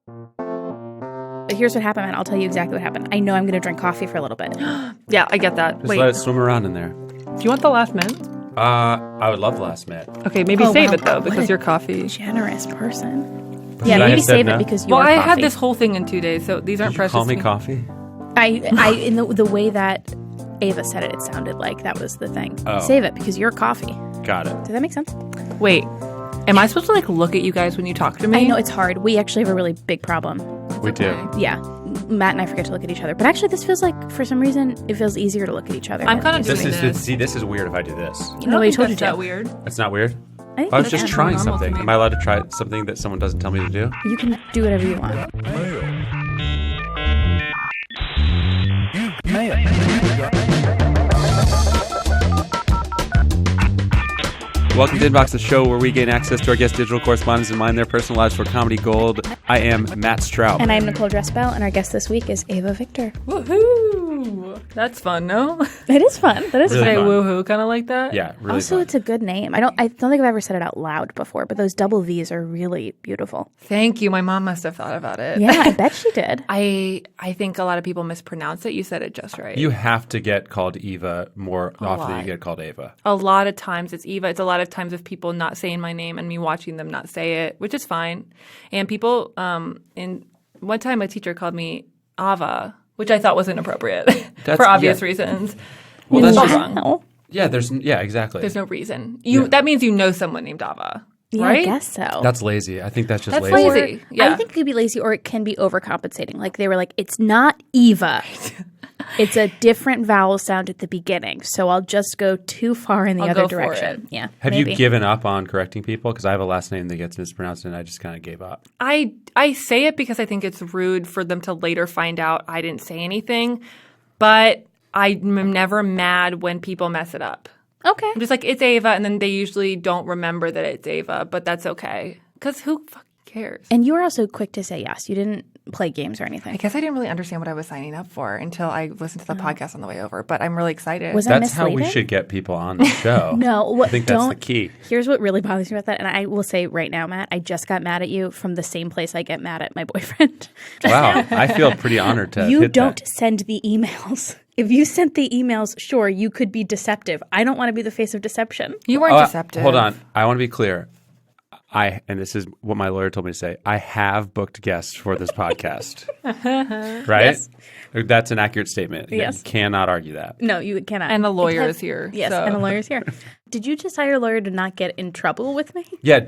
Here's what happened, man. I'll tell you exactly what happened. I know I'm going to drink coffee for a little bit. Yeah, I get that. Just Wait, let it swim around in there. do you want the last mint? I would love the last minute. Okay, maybe Oh, save wow. it, though, What because a your coffee... Generous person. Should Yeah, I maybe have said save no? it because Well, you're I coffee. had this whole thing in 2 days, so these aren't Did you precious call me to coffee? In the way that Ava said it, it sounded like that was the thing. Oh. Save it because you're coffee. Got it. Does that make sense? Wait, am I supposed to, like, look at you guys when you talk to me? I know it's hard. We actually have a really big problem. We do. Yeah. Matt and I forget to look at each other. But actually, this feels like, for some reason, it feels easier to look at each other. I'm kind of This doing is this. see. This is weird if I do this. Nobody told you That's to. weird. It's not weird. I think I was that's just kind of trying normal to something. me. Am I allowed to try something that someone doesn't tell me to do? You can do whatever you want. Welcome to Inbox, the show where we gain access to our guest digital correspondents and mine their personal lives for comedy gold. I am Matt Straub. And I'm Nicole Dressbell, and our guest this week is Ava Victor. Woohoo! That's fun, no? It is fun. That is Really Say fun. woohoo, kind of like that? Yeah, really also, fun. it's a good name. I don't think I've ever said it out loud before, but those double V's are really beautiful. Thank you. My mom must have thought about it. Yeah, I bet she did. I think a lot of people mispronounce it. You said it just right. You have to get called Eva more often than lot. you get called Ava. A lot of times it's Eva. It's a lot of times of people not saying my name and me watching them not say it, which is fine. And people, in one time a teacher called me Ava, which I thought was inappropriate for obvious reasons. Well, that's It's just wrong. Wow. Yeah. Exactly. There's no reason. Yeah. That means you know someone named Ava, Yeah, right? I guess so. That's lazy. I think that's just That's lazy. lazy. Yeah. I think it could be lazy, or it can be overcompensating. Like they were like, it's not Eva. It's a different vowel sound at the beginning, so I'll just go too far in the I'll other go for direction. it. Yeah. Have maybe. you given up on correcting people? Because I have a last name that gets mispronounced, and I just kind of gave up. I say it because I think it's rude for them to later find out I didn't say anything, but I'm never mad when people mess it up. Okay. I'm just like, it's Ava, and then they usually don't remember that it's Ava, but that's okay. Because who fucking cares? And you were also quick to say yes. You didn't play games or anything. I guess I didn't really understand what I was signing up for until I listened to the podcast on the way over, but I'm really excited. Was that That's how we misleading? should get people on the show. No, I think that's the key. Here's what really bothers me about that, and I will say right now, Matt, I just got mad at you from the same place I get mad at my boyfriend. Wow, I feel pretty honored to You hit don't that. send the emails. If you sent the emails, sure, you could be deceptive. I don't want to be the face of deception. You weren't deceptive. Hold on. I want to be clear. And this is what my lawyer told me to say, I have booked guests for this podcast. Right? Yes. That's an accurate statement. Yes. You cannot argue that. No, you cannot. And the lawyer Because- is here. Yes, so. and a lawyer's here. Did you just hire a lawyer to not get in trouble with me? Yeah,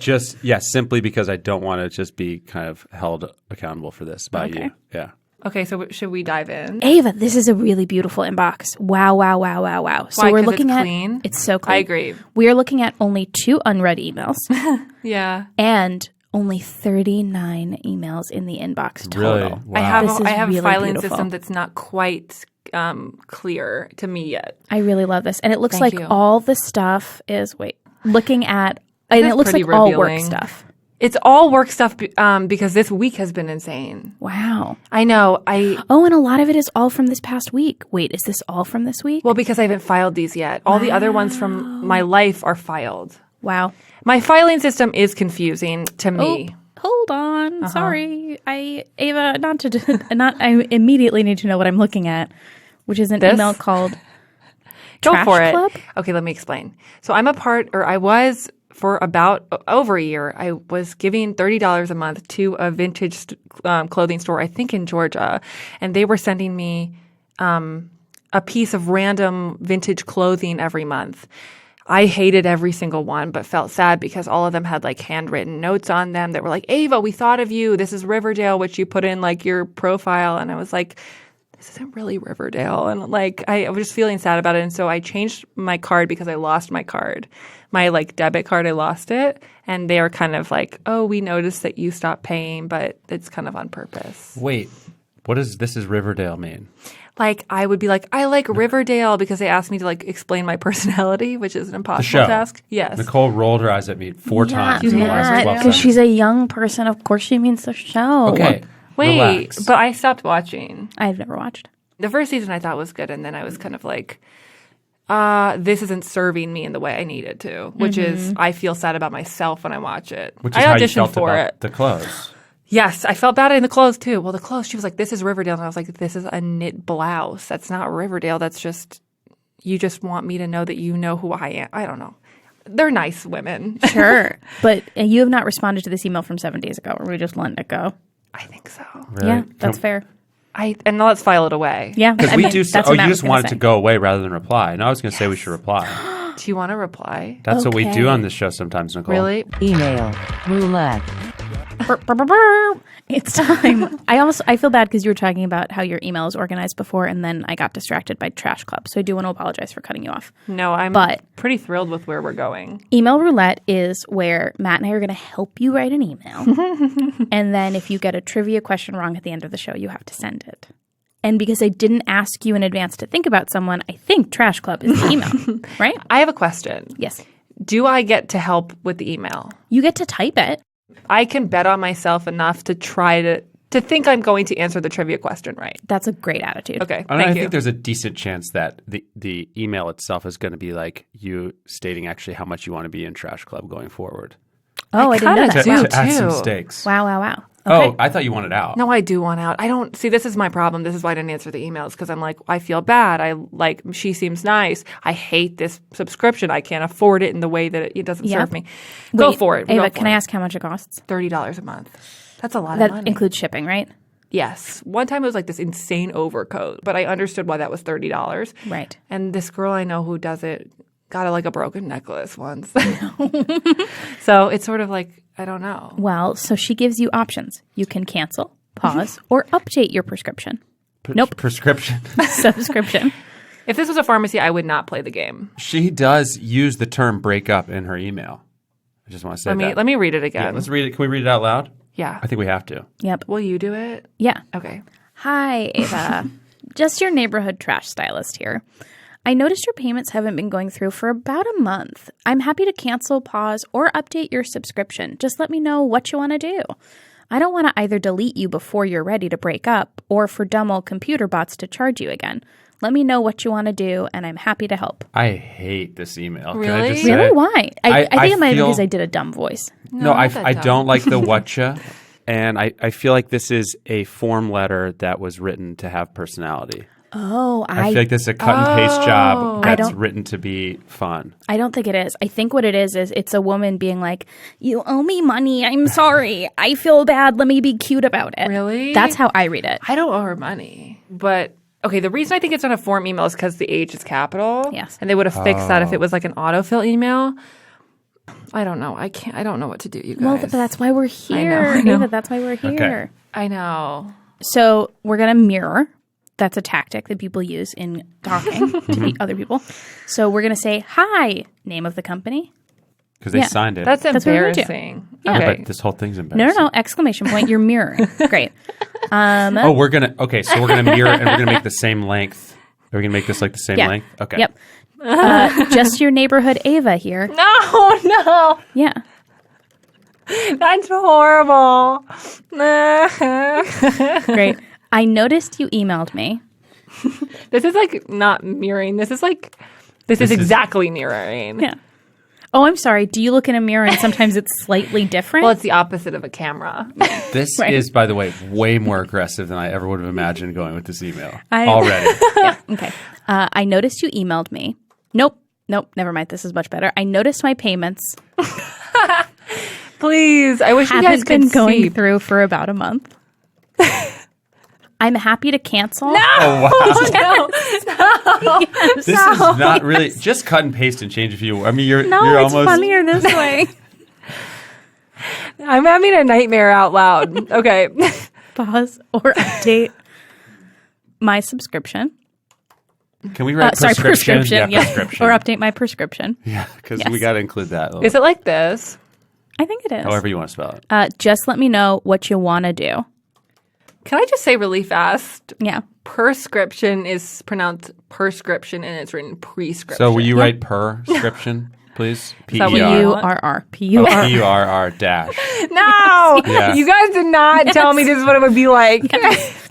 simply because I don't want to just be kind of held accountable for this by Okay. you. Yeah. Okay, so should we dive in? Ava, this is a really beautiful inbox. Wow, wow, wow, wow, wow. So Why? we're 'Cause looking it's at clean? it's so clean. I agree. We are looking at only 2 unread emails Yeah. and only 39 emails in the inbox total. Really? Wow. I have This is I have really a filing beautiful. system that's not quite clear to me yet. I really love this. And it looks Thank like you. all the stuff is looking at and That's it looks like pretty all work revealing. stuff. It's all work stuff because this week has been insane. Wow. I know. Oh, and a lot of it is all from this past week. Wait, is this all from this week? Well, because I haven't filed these yet. All the other ones from my life are filed. Wow. My filing system is confusing to me. Hold on. Sorry. I immediately need to know what I'm looking at, which is an This? email called Go Trash for it. Club? Okay, let me explain. So I was for about over a year, I was giving $30 a month to a vintage clothing store, I think in Georgia, and they were sending me a piece of random vintage clothing every month. I hated every single one, but felt sad because all of them had like handwritten notes on them that were like, Ava, we thought of you. This is Riverdale, which you put in like your profile. And I was like, this isn't really Riverdale. And like, I was just feeling sad about it. And so I changed my card because I lost my card. My like debit card, I lost it. And they were kind of like, oh, we noticed that you stopped paying, but it's kind of on purpose. Wait, what does this is Riverdale mean? Like, I would be like, I like Riverdale because they asked me to like explain my personality, which is an The impossible show. task. Yes. Nicole rolled her eyes at me 4 times in the last 12 because seconds. she's a young person. Of course, she means the show. Okay. Wait, relax. but I stopped watching. I've never watched. The first season I thought was good, and then I was kind of like, this isn't serving me in the way I need it to, which is I feel sad about myself when I watch it. Which is I how you auditioned felt for about it. the clothes. Yes, I felt bad in the clothes too. Well, the clothes, she was like, this is Riverdale. And I was like, this is a knit blouse. That's not Riverdale. That's just, you just want me to know that you know who I am. I don't know. They're nice women. Sure. But you have not responded to this email from 7 days ago. Or we just letting it go? I think so. Really? Yeah, that's fair. And let's file it away. Yeah. Because I we mean, do. that's what You Matt was just gonna want it say. to go away rather than reply. No, I was going to say we should reply. Do you want to reply? That's what we do Okay. on this show sometimes, Nicole. Really? Email roulette. Burp, burp, burp, burp. It's time. I feel bad because you were talking about how your email is organized before, and then I got distracted by Trash Club. So I do want to apologize for cutting you off. No, I'm But- pretty thrilled with where we're going. Email roulette is where Matt and I are going to help you write an email. And then if you get a trivia question wrong at the end of the show, you have to send it. And because I didn't ask you in advance to think about someone, I think Trash Club is the email, right? I have a question. Yes. Do I get to help with the email? You get to type it. I can bet on myself enough to try to think I'm going to answer the trivia question right. That's a great attitude. Okay, I thank you. think there's a decent chance that the email itself is going to be like you stating actually how much you want to be in Trash Club going forward. Oh, I didn't know kinda that. do. Wow. To add some too. stakes. Wow, wow, wow. Oh, Okay. I thought you wanted out. No, I do want out. I don't see. This is my problem. This is why I didn't answer the emails because I'm like, I feel bad. I like she seems nice. I hate this subscription. I can't afford it in the way that it doesn't Yeah. serve me. Go Wait, for it. Ava, Go for can I it. ask how much it costs? $30 a month. That's a lot That of money. includes shipping, right? Yes. One time it was like this insane overcoat, but I understood why that was $30. Right. And this girl I know who does it got like a broken necklace once. So it's sort of like, I don't know. Well, so she gives you options. You can cancel, pause, or update your prescription. Nope. Prescription. Subscription. If this was a pharmacy, I would not play the game. She does use the term breakup in her email. I just want to say that. Let me read it Yeah, again. let's read it. Can we read it out loud? Yeah. I think we have to. Yep. Will you do it? Yeah. Okay. Hi, Ava. Just your neighborhood trash stylist here. I noticed your payments haven't been going through for about a month. I'm happy to cancel, pause, or update your subscription. Just let me know what you want to do. I don't want to either delete you before you're ready to break up or for dumb old computer bots to charge you again. Let me know what you want to do, and I'm happy to help. I hate this email. Can I Really? just say? Really? Why? I think it might be feel- because I did a dumb voice. No, I not that dumb. don't like the whatcha. And I feel like this is a form letter that was written to have personality. Oh, I feel like this is a cut and paste job I that's don't- written to be fun. I don't think it is. I think what it is it's a woman being like, you owe me money. I'm sorry. I feel bad. Let me be cute about it. Really? That's how I read it. I don't owe her money. But okay, the reason I think it's on a form email is because the H is capital. Yes. And they would have fixed that if it was like an autofill email. I don't know. I don't know what to do, you guys. Well, but that's why we're here. I know. Ava, that's why we're here. Okay. I know. So we're going to mirror. That's a tactic that people use in talking to other people. So we're going to say, hi, name of the company. Because they Yeah. signed it. That's what we're gonna do. embarrassing. Yeah. Okay. But this whole thing's No, embarrassing. exclamation point. You're mirroring. Great. Oh, we're going to, okay, so we're going to mirror and we're going to make the same length. Are we going to make this like the same Yeah. length? Okay. Yep. Just your neighborhood Ava here. No. Yeah. That's horrible. Great. I noticed you emailed me. This is like not mirroring. This is exactly mirroring. Yeah. Oh, I'm sorry. Do you look in a mirror and sometimes it's slightly different? Well, it's the opposite of a camera. This Right. is, by the way, way more aggressive than I ever would have imagined going with this email. I- Already. Yeah, okay. I noticed you emailed me. Nope. Never mind. This is much better. I noticed my payments Please. I wish you guys haven't could been going see. through for about a month. I'm happy to cancel. Oh, wow. Yes. This is not really, just cut and paste and change a few. I mean, you're No, it's almost. funnier this way. I'm having a nightmare out loud. Okay. Pause or update my subscription. Can we write prescription. Yeah, Yeah. prescription. Or update my prescription. Yeah, because Yes. we got to include that. Is it like this? I think it is. However you want to spell it. Just let me know what you want to do. Can I just say really fast? Yeah. Prescription is pronounced prescription and it's written prescription. So will you write per-scription, please? that what you- P-E-R. P-U-R-R. P-U-R-R. P-U-R-R dash. No! Yeah. You guys did not tell me this is what it would be like.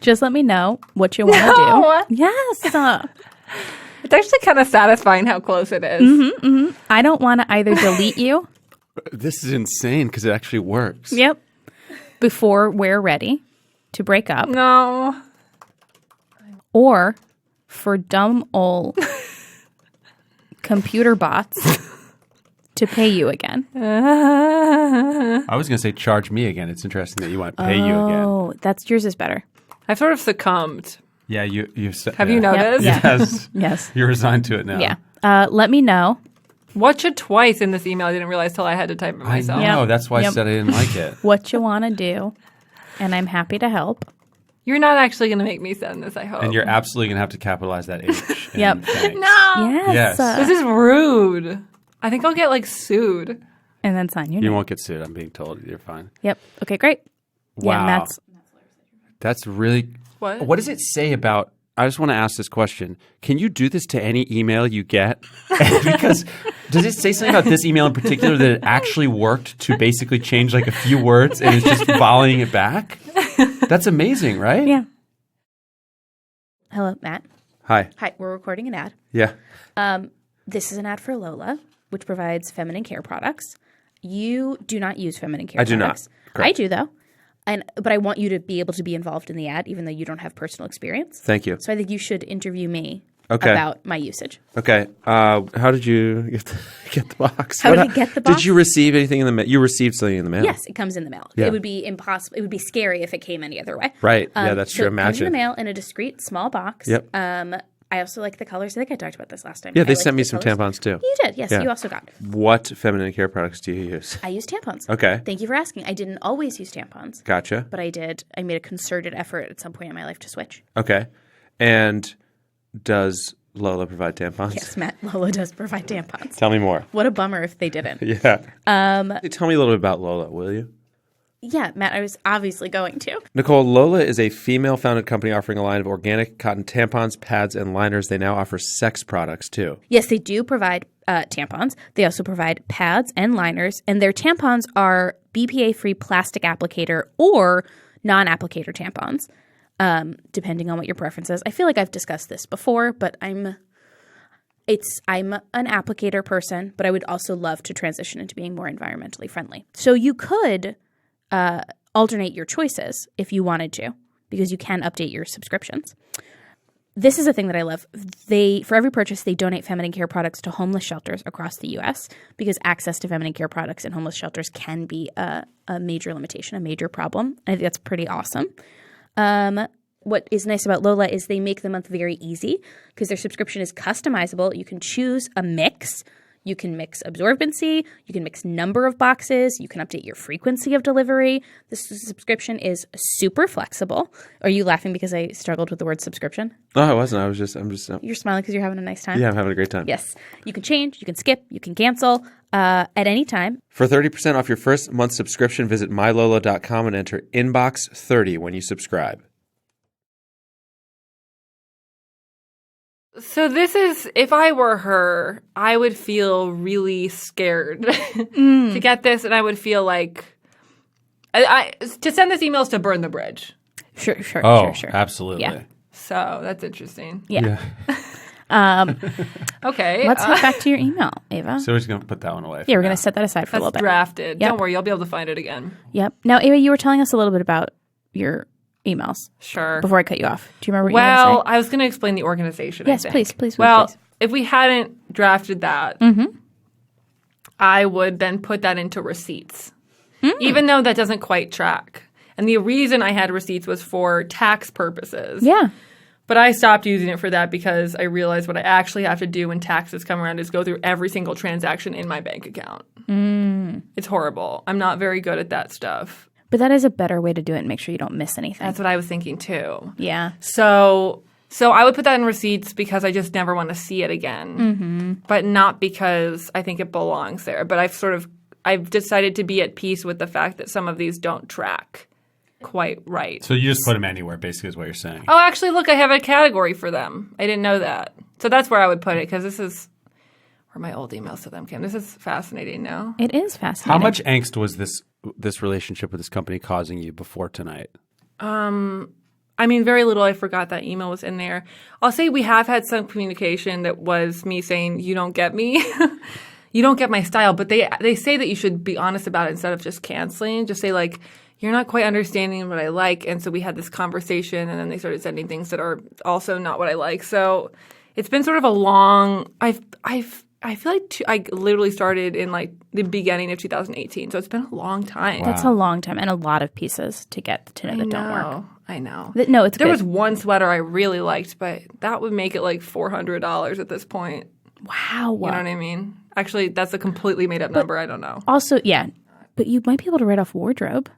Just let me know what you want to No. do. Yes. It's actually kind of satisfying how close it is. I don't want to either delete you. This is insane because it actually works. Yep. before we're ready to break up, No. or for dumb old computer bots to pay you again. I was going to say charge me again. It's interesting that you want to pay you again. Oh, that's yours is better. I've sort of succumbed. Yeah, you said. Have you noticed? Yep. Yes. Yes. You're resigned to it now. Yeah. Let me know. Watch it twice in this email. I didn't realize till I had to type it I myself. know. Yep. That's why I Yep. said I didn't like it. What you want to do, and I'm happy to help. You're not actually going to make me send this, I hope. And you're absolutely going to have to capitalize that H. in Yep. thanks. No. Yes. Yes. This is rude. I think I'll get sued. And then sign your You name. won't get sued. I'm being told. You're fine. Yep. Okay, great. Yeah, Wow. Matt's. That's really. What? What does it say about? I just want to ask this question. Can you do this to any email you get? Because does it say something about this email in particular that it actually worked to basically change like a few words and it's just volleying it back? That's amazing, right? Yeah. Hello, Matt. Hi. Hi, we're recording an ad. Yeah. This is an ad for Lola, which provides feminine care products. You do not use feminine care I do not. products. Correct. I do, though. But I want you to be able to be involved in the ad, even though you don't have personal experience. Thank you. So I think you should interview me Okay. about my usage. Okay. How did you get the box? How did I get the box? Did you receive anything in the mail? You received something in the mail. Yes, it comes in the mail. Yeah. It would be impossible. It would be scary if it came any other way. Right. Yeah, that's true. So it comes in Imagine. the mail in a discreet small box. Yep. I also like the colors. I think I talked about this last time. Yeah, I they like sent me the some colors. tampons too. You did. Yes, Yeah. you also got. What feminine care products do you use? I use tampons. Okay. Thank you for asking. I didn't always use tampons, Gotcha. but I did. I made a concerted effort at some point in my life to switch. Okay. And does Lola provide tampons? Yes, Matt, Lola does provide tampons. Tell me more. What a bummer if they didn't. Yeah. Tell me a little bit about Lola, will you? Yeah, Matt, I was obviously going to. Nicole, Lola is a female-founded company offering a line of organic cotton tampons, pads, and liners. They now offer sex products, too. Yes, they do provide tampons. They also provide pads and liners, and their tampons are BPA-free plastic applicator or non-applicator tampons, depending on what your preference is. I feel like I've discussed this before, but I'm an applicator person, but I would also love to transition into being more environmentally friendly. So you could alternate your choices if you wanted to, because you can update your subscriptions. This is a thing that I love. For every purchase, they donate feminine care products to homeless shelters across the U.S. because access to feminine care products in homeless shelters can be a major limitation, a major problem. I think that's pretty awesome. What is nice about Lola is they make the month very easy because their subscription is customizable. You can choose a mix. You can mix absorbency. You can mix number of boxes. You can update your frequency of delivery. This subscription is super flexible. Are you laughing because I struggled with the word subscription? No, I wasn't. I'm just. You're smiling because you're having a nice time? Yeah, I'm having a great time. Yes. You can change. You can skip. You can cancel at any time. For 30% off your first month subscription, visit mylola.com and enter inbox30 when you subscribe. So this is, if I were her, I would feel really scared to get this, and I would feel like to send this email is to burn the bridge. Sure. Absolutely. Yeah. So that's interesting. Yeah. Okay. Let's head back to your email, Ava. So we're just going to put that one away. Yeah, we're going to set that aside for a little That's bit. drafted. Yep. Don't worry, you'll be able to find it again. Yep. Now, Ava, you were telling us a little bit about your emails Sure. before I cut you off. Do you remember what you Well, were going to I was going to explain the organization. Yes, I think. please. Well, Please. if we hadn't drafted that, I would then put that into receipts, even though that doesn't quite track. And the reason I had receipts was for tax purposes. say? Yeah. But I stopped using it for that because I realized what I actually have to do when taxes come around is go through every single transaction in my bank account. It's horrible. I'm not very good at that stuff. But that is a better way to do it and make sure you don't miss anything. That's what I was thinking too. Yeah. So I would put that in receipts because I just never want to see it again. But not because I think it belongs there. But I've decided to be at peace with the fact that some of these don't track quite right. So you just put them anywhere, basically, is what you're saying. Oh, actually, look, I have a category for them. I didn't know that. So that's where I would put it because this is where my old emails to them came. This is fascinating now. It is fascinating. How much angst was this relationship with this company causing you before tonight? I mean, very little. I forgot that email was in there. I'll say we have had some communication that was me saying, you don't get me. You don't get my style. But they say that you should be honest about it instead of just canceling. Just say like, you're not quite understanding what I like. And so we had this conversation, and then they started sending things that are also not what I like. So it's been sort of a long. I feel like I literally started in like the beginning of 2018. So it's been a long time. That's a long time and a lot of pieces to get to know that don't work. I know. No, it's There good. was one sweater I really liked, but that would make it like $400 at this point. Wow. You know what I mean? Actually, that's a completely made up number. I don't know. Also, yeah, but you might be able to write off wardrobe.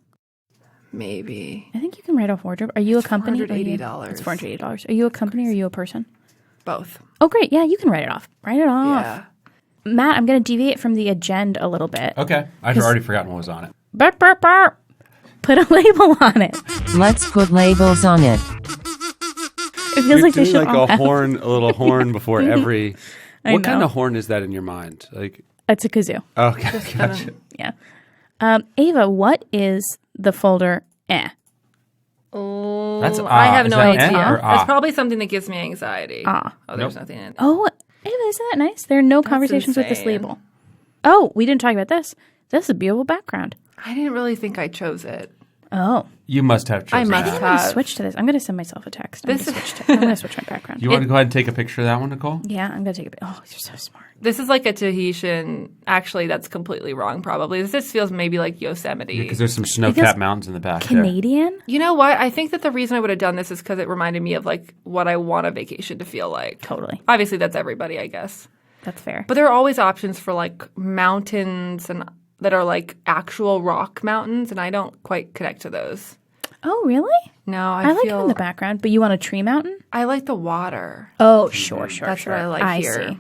Maybe. I think you can write off wardrobe. Are you a company? $480. It's $480. Are you a company or are you a person? Both. Oh, great. Yeah, you can write it off. Write it off. Yeah. Matt, I'm going to deviate from the agenda a little bit. Okay. I've already forgotten what was on it. Burp, burp, burp. Put a label on it. Let's put labels on it. It feels like they should like all a have. horn, a little horn before every. I What kind know. of horn is that in your mind? Like, It's a kazoo. okay, gotcha. Yeah. Ava, what is the folder Oh, That's I have Is no that idea. or That's probably something that gives me anxiety. Ah. Oh, there's Nope. nothing in it. Oh, Ava, isn't that nice? There are no conversations with this insane. label. Oh, we didn't talk about this. This is a beautiful background. I didn't really think I chose it. Oh. You must have chosen I must that. I'm going to have. switch to this. I'm going to send myself a text. I'm going This- to switch my background. You want to go ahead and take a picture of that one, Nicole? Yeah, I'm going to take a Oh, you're so smart. This is like a Tahitian. Actually, that's completely wrong. Probably this feels maybe like Yosemite. Because there's some feels snow-capped mountains in the back there. Canadian? You know what? I think that the reason I would have done this is because it reminded me of like what I want a vacation to feel like. Totally. Obviously, that's everybody, I guess. That's fair. But there are always options for like mountains and that are like actual rock mountains, and I don't quite connect to those. Oh, really? No, I like feel it in the background, but you want a tree mountain? I like the water. Oh, sure. That's what I like here.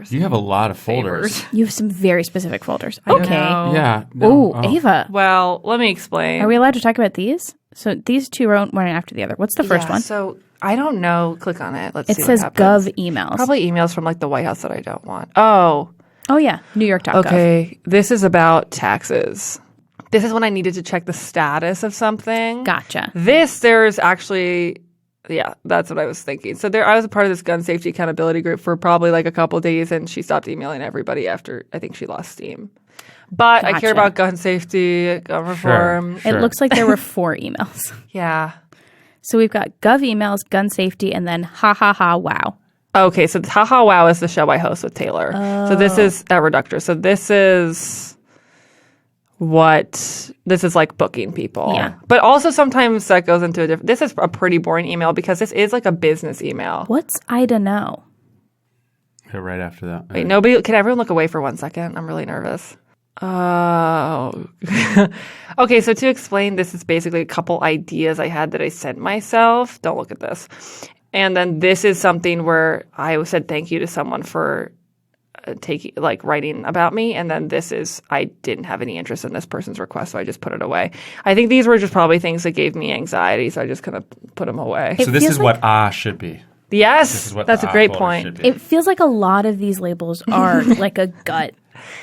see. You have a lot of folders. You have some very specific folders. I Okay. know. Yeah. Oh, no, Ava. Well, let me explain. Are we allowed to talk about these? So these two are one after the other. What's the first one? So I don't know. Click on it. Let's It see. says what happens. Gov emails. Probably emails from like the White House that I don't want. Oh, Oh, yeah. New York.gov. okay. This is about taxes. This is when I needed to check the status of something. Gotcha. There's actually, yeah, that's what I was thinking. So I was a part of this gun safety accountability group for probably like a couple of days, and she stopped emailing everybody after I think she lost steam. But I care Gotcha. about gun safety, gun reform. It looks like there were 4 emails. Yeah. So we've got Gov emails, gun safety, and then ha ha ha wow. Okay, so Haha Wow is the show I host with Taylor. So this is at Reductor. So this is like booking people. Yeah. But also sometimes that goes into a different. This is a pretty boring email because this is like a business email. What's Ida know? Okay, right after that. Wait, nobody. Can everyone look away for 1 second? I'm really nervous. Oh. Okay, so to explain, this is basically a couple ideas I had that I sent myself. Don't look at this. And then this is something where I said thank you to someone for writing about me. And then this is, I didn't have any interest in this person's request, so I just put it away. I think these were just probably things that gave me anxiety, so I just kind of put them away. So this feels is what should be. Yes, This is what that's the a great folder point. should be. It feels like a lot of these labels are like a gut.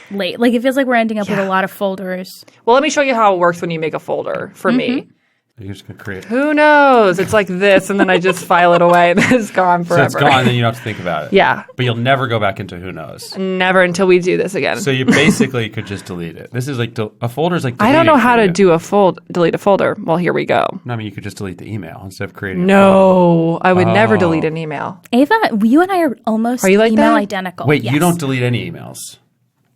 Like it feels like we're ending up with a lot of folders. Well, let me show you how it works when you make a folder for me. You're just going to create. Who knows? It's like this, and then I just file it away, and it's gone So forever. it's gone, then you don't have to think about it. Yeah. But you'll never go back into who knows. Never until we do this again. So you basically could just delete it. This is like a folder's like I don't know how to deleting delete a folder. Well, here we go. No, I mean, you could just delete the email instead of creating a No, I would never Oh. delete an email. Ava, you and I are almost Are you like email that? identical. Wait, Yes. you don't delete any emails.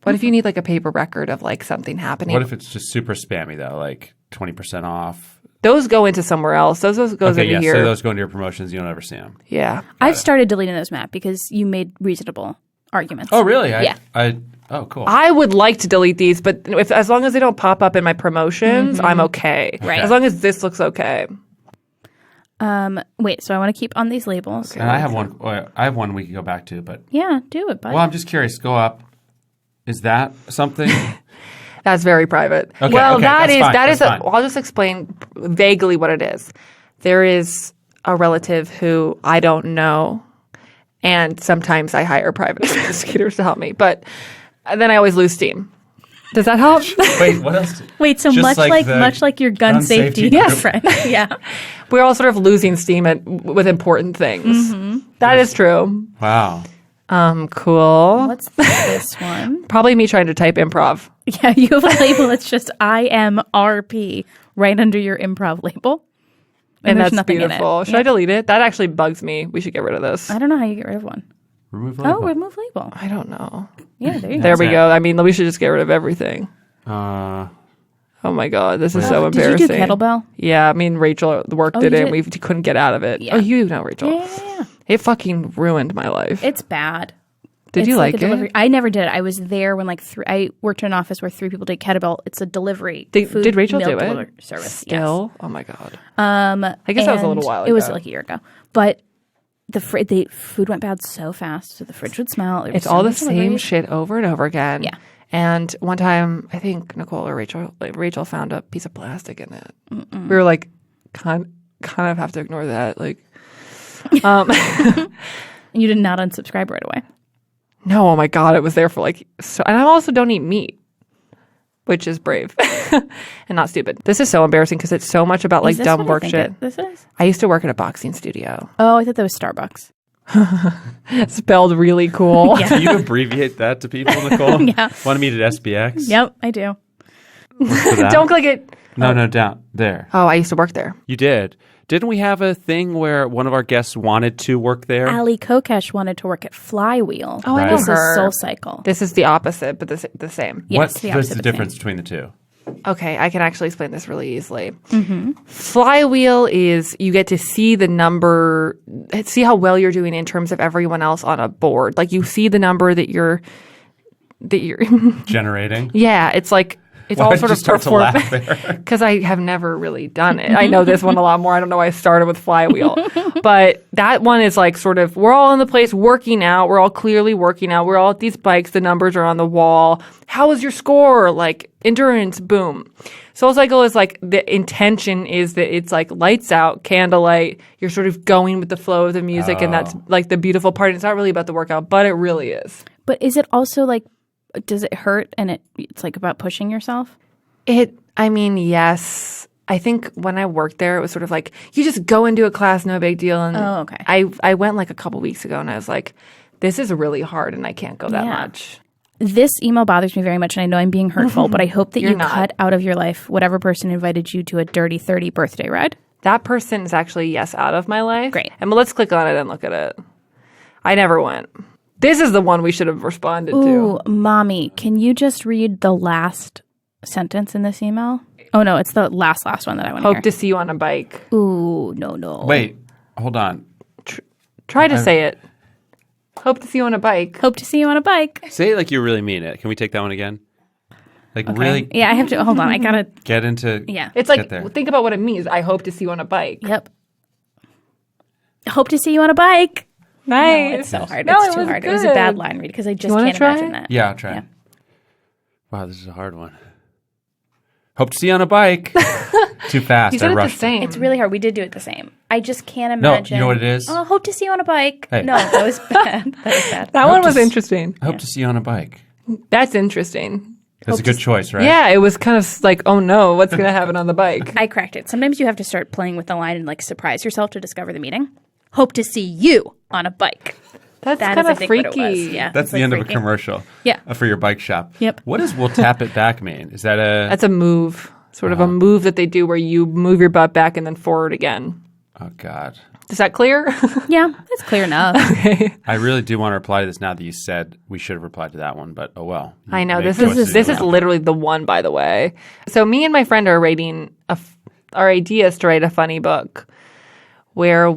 What if you need like a paper record of like something happening? What if it's just super spammy though, like 20% off? Those go into somewhere else. Those goes Okay, into yeah, here. so those go into your promotions. You don't ever see them. Yeah. I've started deleting those, Matt, because you made reasonable arguments. Oh, really? Yeah. Oh, cool. I would like to delete these, but as long as they don't pop up in my promotions, I'm okay. Right. As long as this looks okay. Wait, so I want to keep on these labels. and I have one. I have one we can go back to, but Yeah, do it, bud. well, I'm just curious. Go up. Is that something? That's very private. Okay, well, okay, that that's is fine, that is. that's fine. I'll just explain vaguely what it is. There is a relative who I don't know, and sometimes I hire private investigators to help me, but then I always lose steam. Does that help? Wait, what else? Wait, so Just much like the much like your gun gun safety safety group. friend. Yeah. We're all sort of losing steam with important things. That is true. Wow. Cool. What's this one? Probably me trying to type improv. Yeah, you have a label that's just IMRP right under your improv label. And there's that's nothing beautiful. in it. Should I delete it? That actually bugs me. We should get rid of this. I don't know how you get rid of one. Remove Oh, label. remove label. I don't know. Yeah, there you go. There we it. go. I mean, we should just get rid of everything. Uh, Oh my God, this is so embarrassing. Did you do kettlebell? Yeah, me and Rachel worked Oh, it you in. did? We couldn't get out of it. Yeah. Oh, you know, Rachel. Yeah. It fucking ruined my life. It's bad. Did you like a delivery. it? I never did it. I was there when I worked in an office where 3 people did kettlebell. It's a delivery. food Did Rachel meal do it? delivery service. Still? Oh my God. Yes. I guess that was a little while ago. It was like a year ago. But the food went bad so fast, so the fridge would smell. It's all the same shit over and over again. Yeah. And one time, I think Nicole or Rachel found a piece of plastic in it. We were like, kind of have to ignore that. Like, You did not unsubscribe right away. no, oh my God, it was there for like, so, and I also don't eat meat, which is brave and not stupid. This is so embarrassing because it's so much about like Is this dumb what I work think shit. This is? I used to work at a boxing studio. Oh, I thought that was Starbucks. Spelled really cool. Yeah. can you abbreviate that to people, Nicole? Yeah. Want to meet at SBX? Yep, I do. Look for that. Don't click it. No, down there. Oh, I used to work there. You did. Didn't we have a thing where one of our guests wanted to work there? Ali Kokesh wanted to work at Flywheel. Oh, I Right. know This her. is Soul Cycle. This is the opposite, but the same. Yes, What's the opposite the of difference same. between the two? Okay, I can actually explain this really easily. Flywheel is you get to see the number, see how well you're doing in terms of everyone else on a board. Like you see the number that you're Generating. yeah, it's like it's Why all did sort you of start to laugh there? because I have never really done it. I know this one a lot more. I don't know why I started with Flywheel. But that one is like sort of, we're all in the place working out. We're all clearly working out. We're all at these bikes. The numbers are on the wall. How was your score? Like endurance, boom. Soul Cycle is like the intention is that it's like lights out, candlelight. You're sort of going with the flow of the music. And that's like the beautiful part. It's not really about the workout, but it really is. But is it also like, does it hurt and it's like about pushing yourself? I mean, yes. I think when I worked there, it was sort of like, you just go into a class, no big deal. And Oh, okay. I went like a couple weeks ago and I was like, this is really hard and I can't go that Yeah. much. This email bothers me very much, and I know I'm being hurtful, but I hope that You're you not. cut out of your life whatever person invited you to a Dirty 30 birthday ride. That person is actually, yes, out of my life. Great. And let's click on it and look at it. I never went. This is the one we should have responded Ooh, to. Mommy, can you just read the last sentence in this email? Oh, no, it's the last one that I want to Hope hear. to see you on a bike. Ooh, no. Wait, hold on. Try to say it. Hope to see you on a bike. Hope to see you on a bike. Say it like you really mean it. Can we take that one again? Like really Yeah, I have to. Hold on. I got to. get into. Yeah. It's Get like, there. think about what it means. I hope to see you on a bike. Yep. Hope to see you on a bike. Nice. It's so hard. No, it's it too was hard. It was a good. bad line read because I just wanna can't try? imagine that. Yeah, I'll try. Yeah. Wow, this is a hard one. Hope to see you on a bike. Too fast. You said I it the rushed. same. It's really hard. We did do it the same. I just can't No, imagine. you know what it is? Oh, hope to see you on a bike. Hey. No, that was bad. That was bad. That Hope one to was s- interesting. I hope to see you on a bike. That's interesting. That's a good choice, right? Yeah, it was kind of like, oh no, what's going to happen on the bike? I cracked it. Sometimes you have to start playing with the line and like surprise yourself to discover the meaning. Hope to see you on a bike. That's That kind is, I of think, what it freaky. was. Yeah, That's it's the like end of a freaky. commercial. Yeah. For your bike shop. Yep. What does "we'll tap it back" mean? Is that a? That's a move, sort of a move that they do where you move your butt back and then forward again. Oh God. Is that clear? Yeah, that's clear enough. I really do want to reply to this now that you said we should have replied to that one, but oh well. You I know make this choices is you want. literally the one, by the way. So me and my friend are writing our idea is to write a funny book where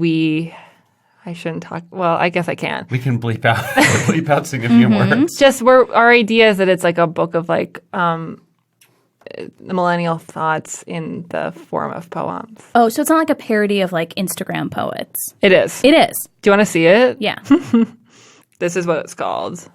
I shouldn't talk. Well, I guess I can. We can bleep out significant words. Just our idea is that it's like a book of like the millennial thoughts in the form of poems. Oh, so it's not like a parody of like Instagram poets. It is. It is. Do you want to see it? Yeah. This is what it's called.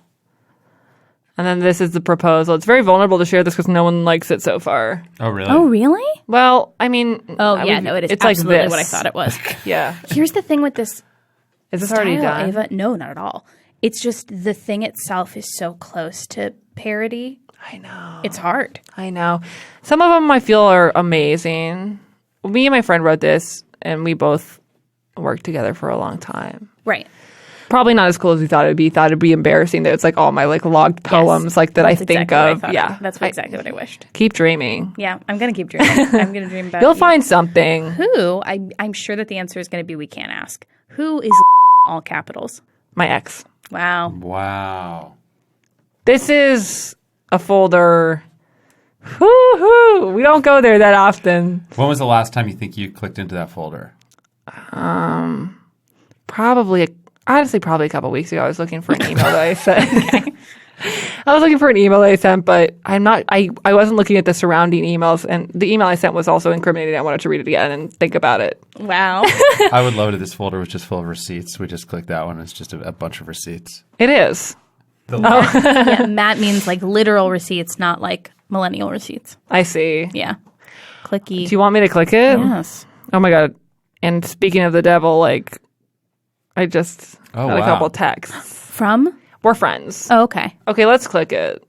And then this is the proposal. It's very vulnerable to share this because no one likes it so far. Oh really? Oh, really? Well, I mean, Oh, yeah. No, it is It's like absolutely this. what I thought it was. Yeah. Here's the thing with this Is this already style, done? Ava. No, not at all. It's just the thing itself is so close to parody. I know. It's hard. I know. Some of them I feel are amazing. Me and my friend wrote this, and we both worked together for a long time. Right. Probably not as cool as we thought it would be. Thought it'd be embarrassing that it's like all my like logged poems like that I think of. Yeah. That's exactly what I wished. Keep dreaming. Yeah, I'm going to keep dreaming. I'm going to dream about You'll you. find something. Who? I'm sure that the answer is going to be we can't ask. Who is all capitals? My ex. Wow. Wow. This is a folder. Woo-hoo. We don't go there that often. When was the last time you think you clicked into that folder? Probably a couple weeks ago. I was looking for an email that I sent. I was looking for an email that I sent, but I wasn't looking at the surrounding emails, and the email I sent was also incriminating. I wanted to read it again and think about it. Wow. I would love it if this folder was just full of receipts. We just clicked that one. It's just a bunch of receipts. It is. Yeah, Matt means like literal receipts, not like millennial receipts. I see. Yeah. Clicky. Do you want me to click it? Yes. Oh my God. And speaking of the devil, like, I just got a couple texts. From? We're friends. Oh, okay. Okay, let's click it.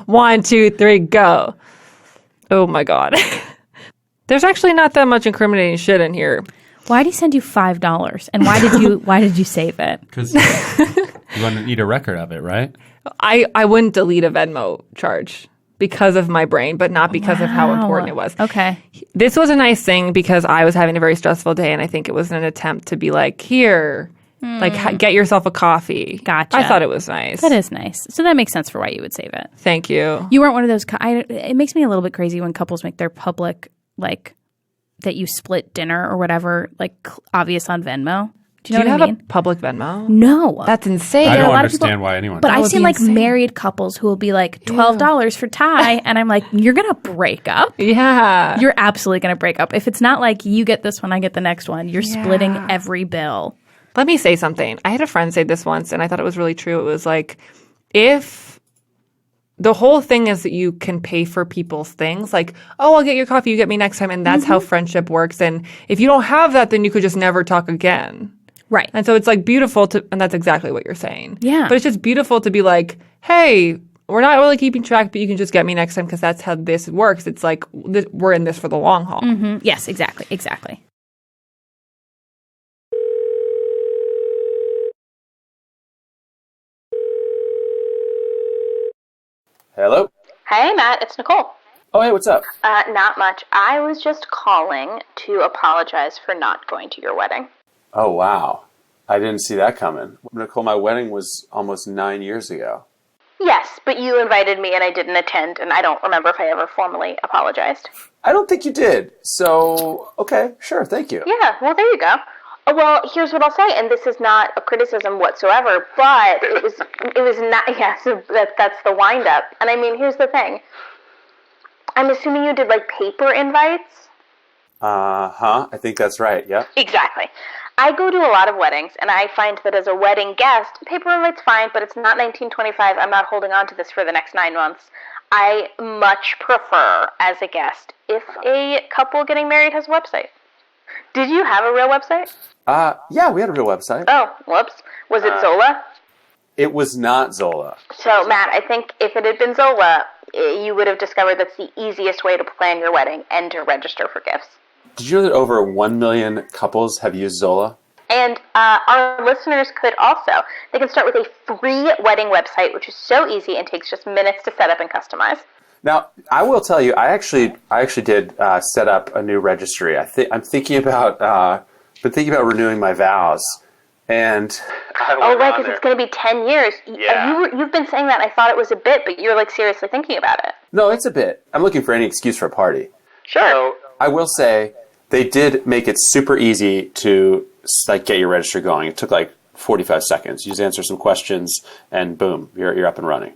1, 2, 3, go. Oh my God. There's actually not that much incriminating shit in here. Why did he send you $5? And why did you save it? Because you want to eat a record of it, right? I wouldn't delete a Venmo charge because of my brain, but not because of how important it was. Okay. This was a nice thing because I was having a very stressful day, and I think it was an attempt to be like, here, get yourself a coffee. Gotcha. I thought it was nice. That is nice. So that makes sense for why you would save it. Thank you. You weren't one of those. It makes me a little bit crazy when couples make their public, like, that you split dinner or whatever, like, obvious on Venmo. Do you know what I mean? A public Venmo? No. That's insane. I There are don't a lot of people- understand why anyone. But That I've would seen be like insane. married couples who will be like $12 for Thai, and I'm like, you're gonna break up. Yeah. You're absolutely gonna break up if it's not like you get this one, I get the next one. You're splitting every bill. Let me say something. I had a friend say this once, and I thought it was really true. It was like, if the whole thing is that you can pay for people's things, like, oh, I'll get your coffee, you get me next time, and that's how friendship works. And if you don't have that, then you could just never talk again. Right. And so it's like beautiful to, and that's exactly what you're saying. Yeah. But it's just beautiful to be like, hey, we're not really keeping track, but you can just get me next time because that's how this works. It's like we're in this for the long haul. Mm-hmm. Yes, exactly. Exactly. Hello? Hey, Matt, it's Nicole. Oh, hey, what's up? Not much. I was just calling to apologize for not going to your wedding. Oh, wow. I didn't see that coming. Nicole, my wedding was almost 9 years ago. Yes, but you invited me and I didn't attend, and I don't remember if I ever formally apologized. I don't think you did. So, okay, sure, thank you. Yeah, well, there you go. Well, here's what I'll say, and this is not a criticism whatsoever, but it was not, yeah, so that's the wind-up. And I mean, here's the thing. I'm assuming you did, like, paper invites? I think that's right, yep. Exactly. I go to a lot of weddings, and I find that as a wedding guest, paper invite's fine, but it's not 1925. I'm not holding on to this for the next 9 months. I much prefer, as a guest, if a couple getting married has a website. Did you have a real website? Yeah, we had a real website. Oh, whoops. Was it Zola? It was not Zola. So, Matt, I think if it had been Zola, you would have discovered that's the easiest way to plan your wedding and to register for gifts. Did you know that over 1 million couples have used Zola? And our listeners could also. They can start with a free wedding website, which is so easy and takes just minutes to set up and customize. Now, I will tell you, I actually did set up a new registry. I'm thinking about renewing my vows, and Oh, right, because it's going to be 10 years. Yeah. You've been saying that. I thought it was a bit, but you're like seriously thinking about it. No, it's a bit. I'm looking for any excuse for a party. Sure. So I will say they did make it super easy to like get your registry going. It took like 45 seconds. You just answer some questions, and boom, you're up and running.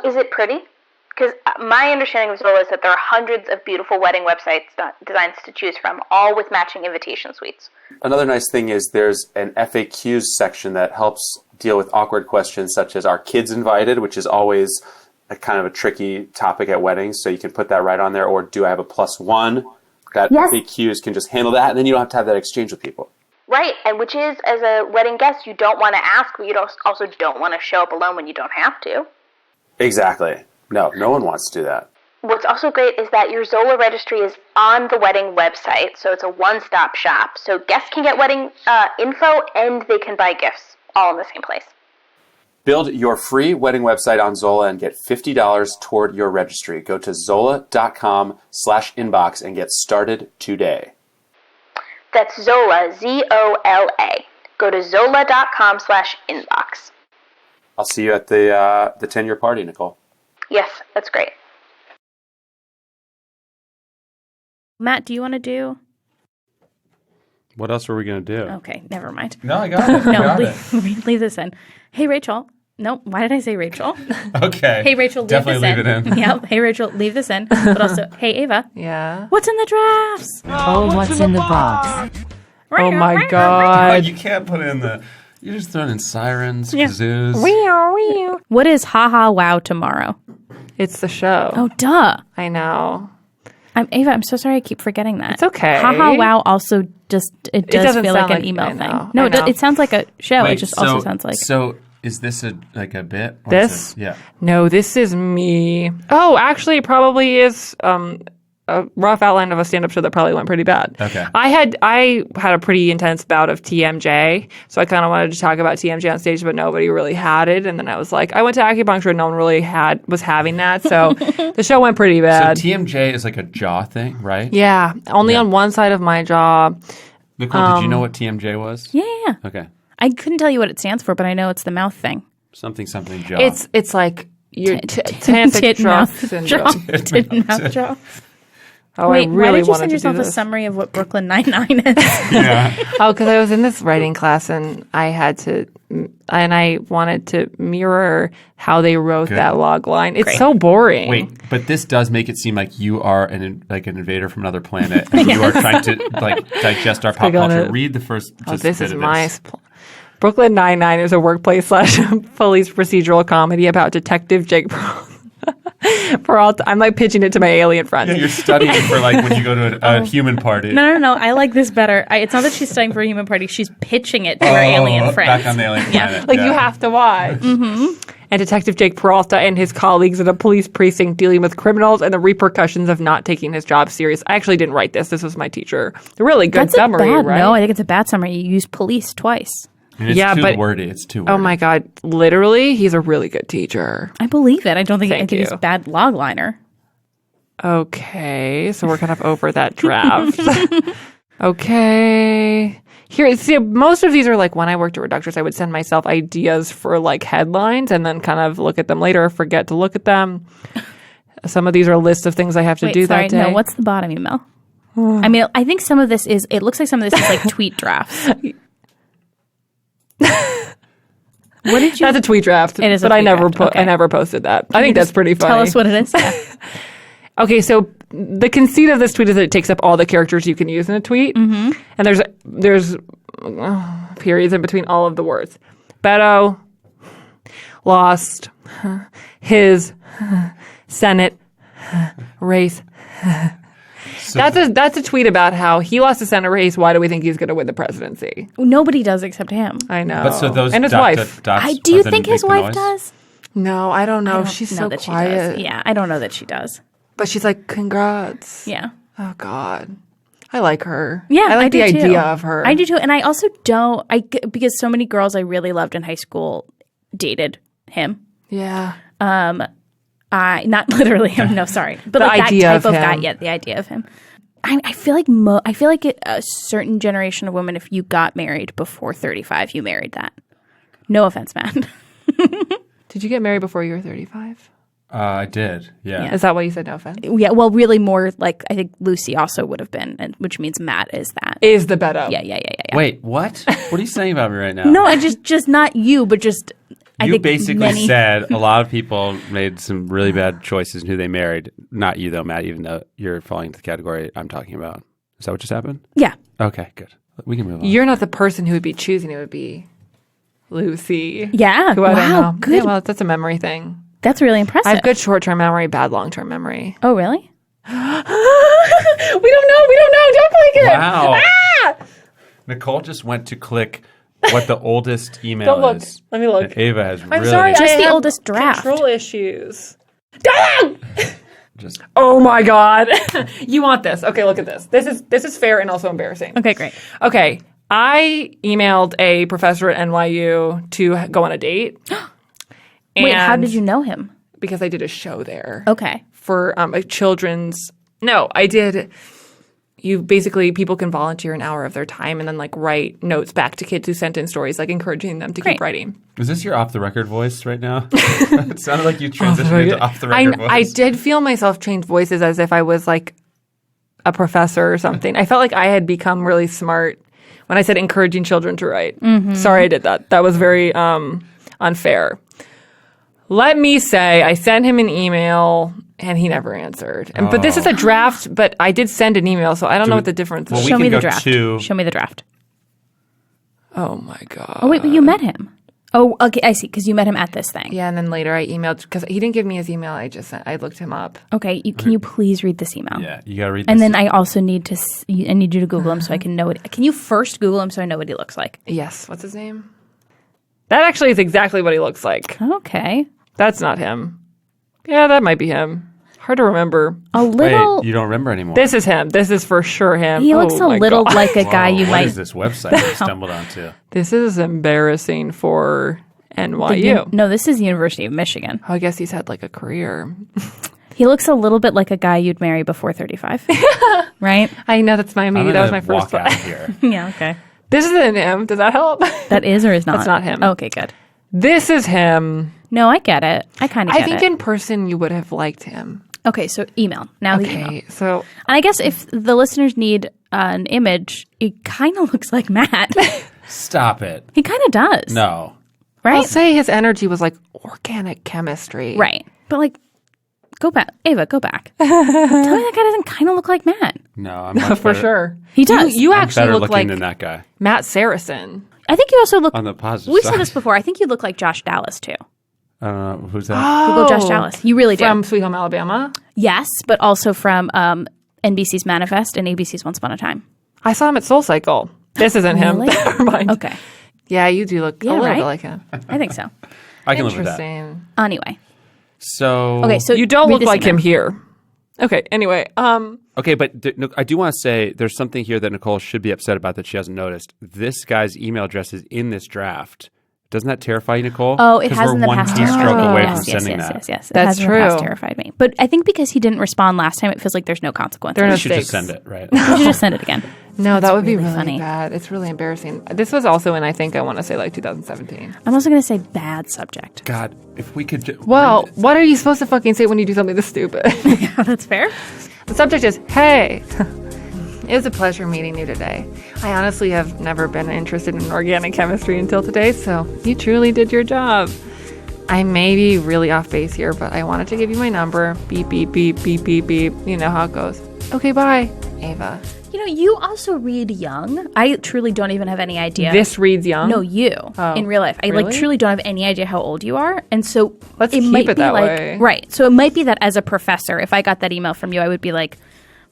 Is it pretty? Because my understanding of Zola is that there are hundreds of beautiful wedding websites designs to choose from, all with matching invitation suites. Another nice thing is there's an FAQs section that helps deal with awkward questions such as, are kids invited, which is always a kind of a tricky topic at weddings, so you can put that right on there, or do I have a +1? That FAQs can just handle that, and then you don't have to have that exchange with people. Right, and which is, as a wedding guest, you don't want to ask, but you also don't want to show up alone when you don't have to. Exactly. No one wants to do that. What's also great is that your Zola registry is on the wedding website, so it's a one-stop shop. So guests can get wedding info and they can buy gifts all in the same place. Build your free wedding website on Zola and get $50 toward your registry. Go to zola.com/inbox and get started today. That's Zola, Z-O-L-A. Go to zola.com/inbox. I'll see you at the 10-year party, Nicole. Yes, that's great. Matt, do you want to do? What else were we going to do? Okay, never mind. No, I got it. No, leave this in. Hey, Rachel. No, why did I say Rachel? Okay. Hey, Rachel, leave Definitely this leave it in. Yeah, hey, Rachel, leave this in. But also, hey, Ava. Yeah. What's in the drafts? Oh, what's in the box? Oh my God. You can't put in you're just throwing in sirens, kazoos. What is Ha Ha Wow tomorrow? It's the show. Oh, duh. I know. Ava, I'm so sorry I keep forgetting that. It's okay. Ha Ha Wow also does doesn't feel like sound an email I know, thing. No, I know. it sounds like a show. Wait, it just also sounds like... So is this a bit? Or This? is it- yeah. No, this is me. Oh, actually, it probably is a rough outline of a stand-up show that probably went pretty bad. Okay. I had a pretty intense bout of TMJ, so I kind of wanted to talk about TMJ on stage, but nobody really had it. And then I was like, I went to acupuncture, and no one really was having that. So the show went pretty bad. So TMJ is like a jaw thing, right? Yeah, only on one side of my jaw. Nicole, did you know what TMJ was? Yeah. Okay. I couldn't tell you what it stands for, but I know it's the mouth thing. Something jaw. It's like your Tit tantric mouth syndrome. jaw. Tit mouth jaw. Oh, Wait, I why really did you wanted send to yourself do a this. summary of what Brooklyn Nine-Nine is? yeah. Oh, because I was in this writing class and I wanted to mirror how they wrote Good. that log line. It's Great. so boring. Wait, but this does make it seem like you are an invader from another planet, and you are trying to digest our pop Click on culture. it. Read the first. Oh, Just this bit is of my. this. Brooklyn Nine-Nine is a workplace / police procedural comedy about Detective Jake Peralta. I'm like pitching it to my alien friends. Yeah, you're studying for like when you go to a human party. No. I like this better. It's not that she's studying for a human party. She's pitching it to her alien friends. Back on the alien planet. Like you have to watch. Mm-hmm. And Detective Jake Peralta and his colleagues at a police precinct dealing with criminals and the repercussions of not taking his job serious. I actually didn't write this. This was my teacher. A really good That's summary, a bad, right? No, I think it's a bad summary. You use police twice. And it's Yeah, too but- wordy. It's too wordy. Oh my God. Literally, he's a really good teacher. I believe it. I don't think Thank he's you. a bad log liner. Okay. So we're kind of over that draft. Okay. Here, see, most of these are like when I worked at Reductors, I would send myself ideas for like headlines and then kind of look at them later, forget to look at them. Some of these are lists of things I have to do sorry, that day. no. What's the bottom email? I mean, I think some of this is. It looks like some of this is like tweet drafts. What did you? That's a tweet draft. It is a but I tweet never draft. Okay. I never posted that. I think You that's just pretty funny. Tell us what it is. Yeah. Okay, so the conceit of this tweet is that it takes up all the characters you can use in a tweet, and there's periods in between all of the words. Beto, lost, his, Senate, race. So That's a tweet about how he lost the Senate race. Why do we think he's going to win the presidency? Nobody does except him. I know. But so those and his dot, wife. dots Do you doesn't think his make the wife noise? does? No, I don't know. I don't She's know so that she quiet. does. Yeah, I don't know that she does. But she's like, congrats. Yeah. Oh God, I like her. Yeah, I like do the too. idea of her. I do too, and I also don't. Because so many girls I really loved in high school dated him. Yeah. I not literally him. No, sorry, but The like that idea type of of guy. him. Yeah, the idea of him. I feel like a certain generation of women, if you got married before 35, you married that. No offense, Matt. Did you get married before you were 35? I did. Yeah. Is that why you said no offense? Yeah, well, really more like I think Lucy also would have been, and which means Matt is that. Is the Beto. Yeah. Wait, what? What are you saying about me right now? No, I just not you, but just I You think basically many. said a lot of people made some really bad choices in who they married. Not you, though, Matt, even though you're falling into the category I'm talking about. Is that what just happened? Yeah. Okay, good. We can move on. You're not the person who would be choosing. It would be Lucy. Yeah. Who I don't Wow. know. Good. Yeah, well, that's a memory thing. That's really impressive. I have good short-term memory, bad long-term memory. Oh, really? We don't know. Don't click it. Wow. Ah! Nicole just went to click what the oldest email Don't look. is. Let me look. And Ava has I'm really sorry. Just I the have oldest draft. Control issues. just Oh my God. You want this. Okay, look at this. This is fair and also embarrassing. Okay, great. Okay. I emailed a professor at NYU to go on a date. Wait, how And did you know him? Because I did a show there Okay. for a children's. No, I did. People can volunteer an hour of their time and then like write notes back to kids who sent in stories, like encouraging them to Great. keep writing. Is this your off-the-record voice right now? It sounded like you transitioned into off-the-record voice. I did feel myself change voices as if I was like a professor or something. I felt like I had become really smart when I said encouraging children to write. Mm-hmm. Sorry I did that. That was very unfair. Let me say, I sent him an email and he never answered. But this is a draft, but I did send an email, so I don't know what the difference is. Well, we Show me can the go draft. to- Show me the draft. Oh my God. Oh, wait, but you met him. Oh, okay, I see, because you met him at this thing. Yeah, and then later I emailed, because he didn't give me his email, I looked him up. Okay, can you please read this email? Yeah, you got to read this. And then I also need I need you to Google him so I can know what. Can you first Google him so I know what he looks like? Yes, what's his name? That actually is exactly what he looks like. Okay. That's not him. Yeah, that might be him. Hard to remember. A little. Wait, you don't remember anymore. This is him. This is for sure him. He looks Oh a my little God. like a guy you What might. is this website I stumbled onto? This is embarrassing for NYU. No, this is University of Michigan. Oh, I guess he's had like a career. He looks a little bit like a guy you'd marry before 35. Right? I know that's my I'm That was my gonna first walk out thought. of here. Yeah, okay. This isn't him. Does that help? That is or is not? That's not him. Okay, good. This is him. No, I get it. I kind of get I think it. in person you would have liked him. Okay, so email. Now the email. Okay, so And I guess if the listeners need an image, it kind of looks like Matt. Stop it. He kind of does. No. Right? I'll say his energy was like organic chemistry. Right. But like, go back. Ava, go back. Tell me that guy doesn't kind of look like Matt. No, I'm much For better. sure. He does. You I'm actually better look looking like than that guy. Matt Saracen. I think you also look. On the positive We've side. said this before. I think you look like Josh Dallas too. I don't know. Who's that? Google Josh Dallas. You really do. From Sweet Home Alabama. Yes, but also from NBC's Manifest and ABC's Once Upon a Time. I saw him at Soul Cycle. This isn't him. Really? Never mind. Okay. Yeah, you do look a little right? bit like him. I think so. I can live with that. Interesting. Anyway. So Okay, so You don't read look this like him email. here. Okay, anyway. Okay, but I do want to say there's something here that Nicole should be upset about that she hasn't noticed. This guy's email address is in this draft. Doesn't that terrify you, Nicole? Oh, it 'Cause has we're in the one past keystroke terrified me. away Yes, from sending that. Yes. It That's has in the past true. terrified me. But I think because he didn't respond last time, it feels like there's no consequences. There are no You should just stakes. send it, right? You should just send it again. No, that would be really really funny. bad. It's really embarrassing. This was also in, I think, I want to say like 2017. I'm also going to say bad subject. God, if we could Well, what are you supposed to fucking say when you do something this stupid? That's fair. The subject is, hey, it was a pleasure meeting you today. I honestly have never been interested in organic chemistry until today, so you truly did your job. I may be really off base here, but I wanted to give you my number. Beep, beep, beep, beep, beep, beep. You know how it goes. Okay, bye, Ava. You know, you also read young. I truly don't even have any idea. This reads young. No, you in real life. I like really? truly don't have any idea how old you are, and so Let's it keep might it be that like way. right. So it might be that as a professor, if I got that email from you, I would be like,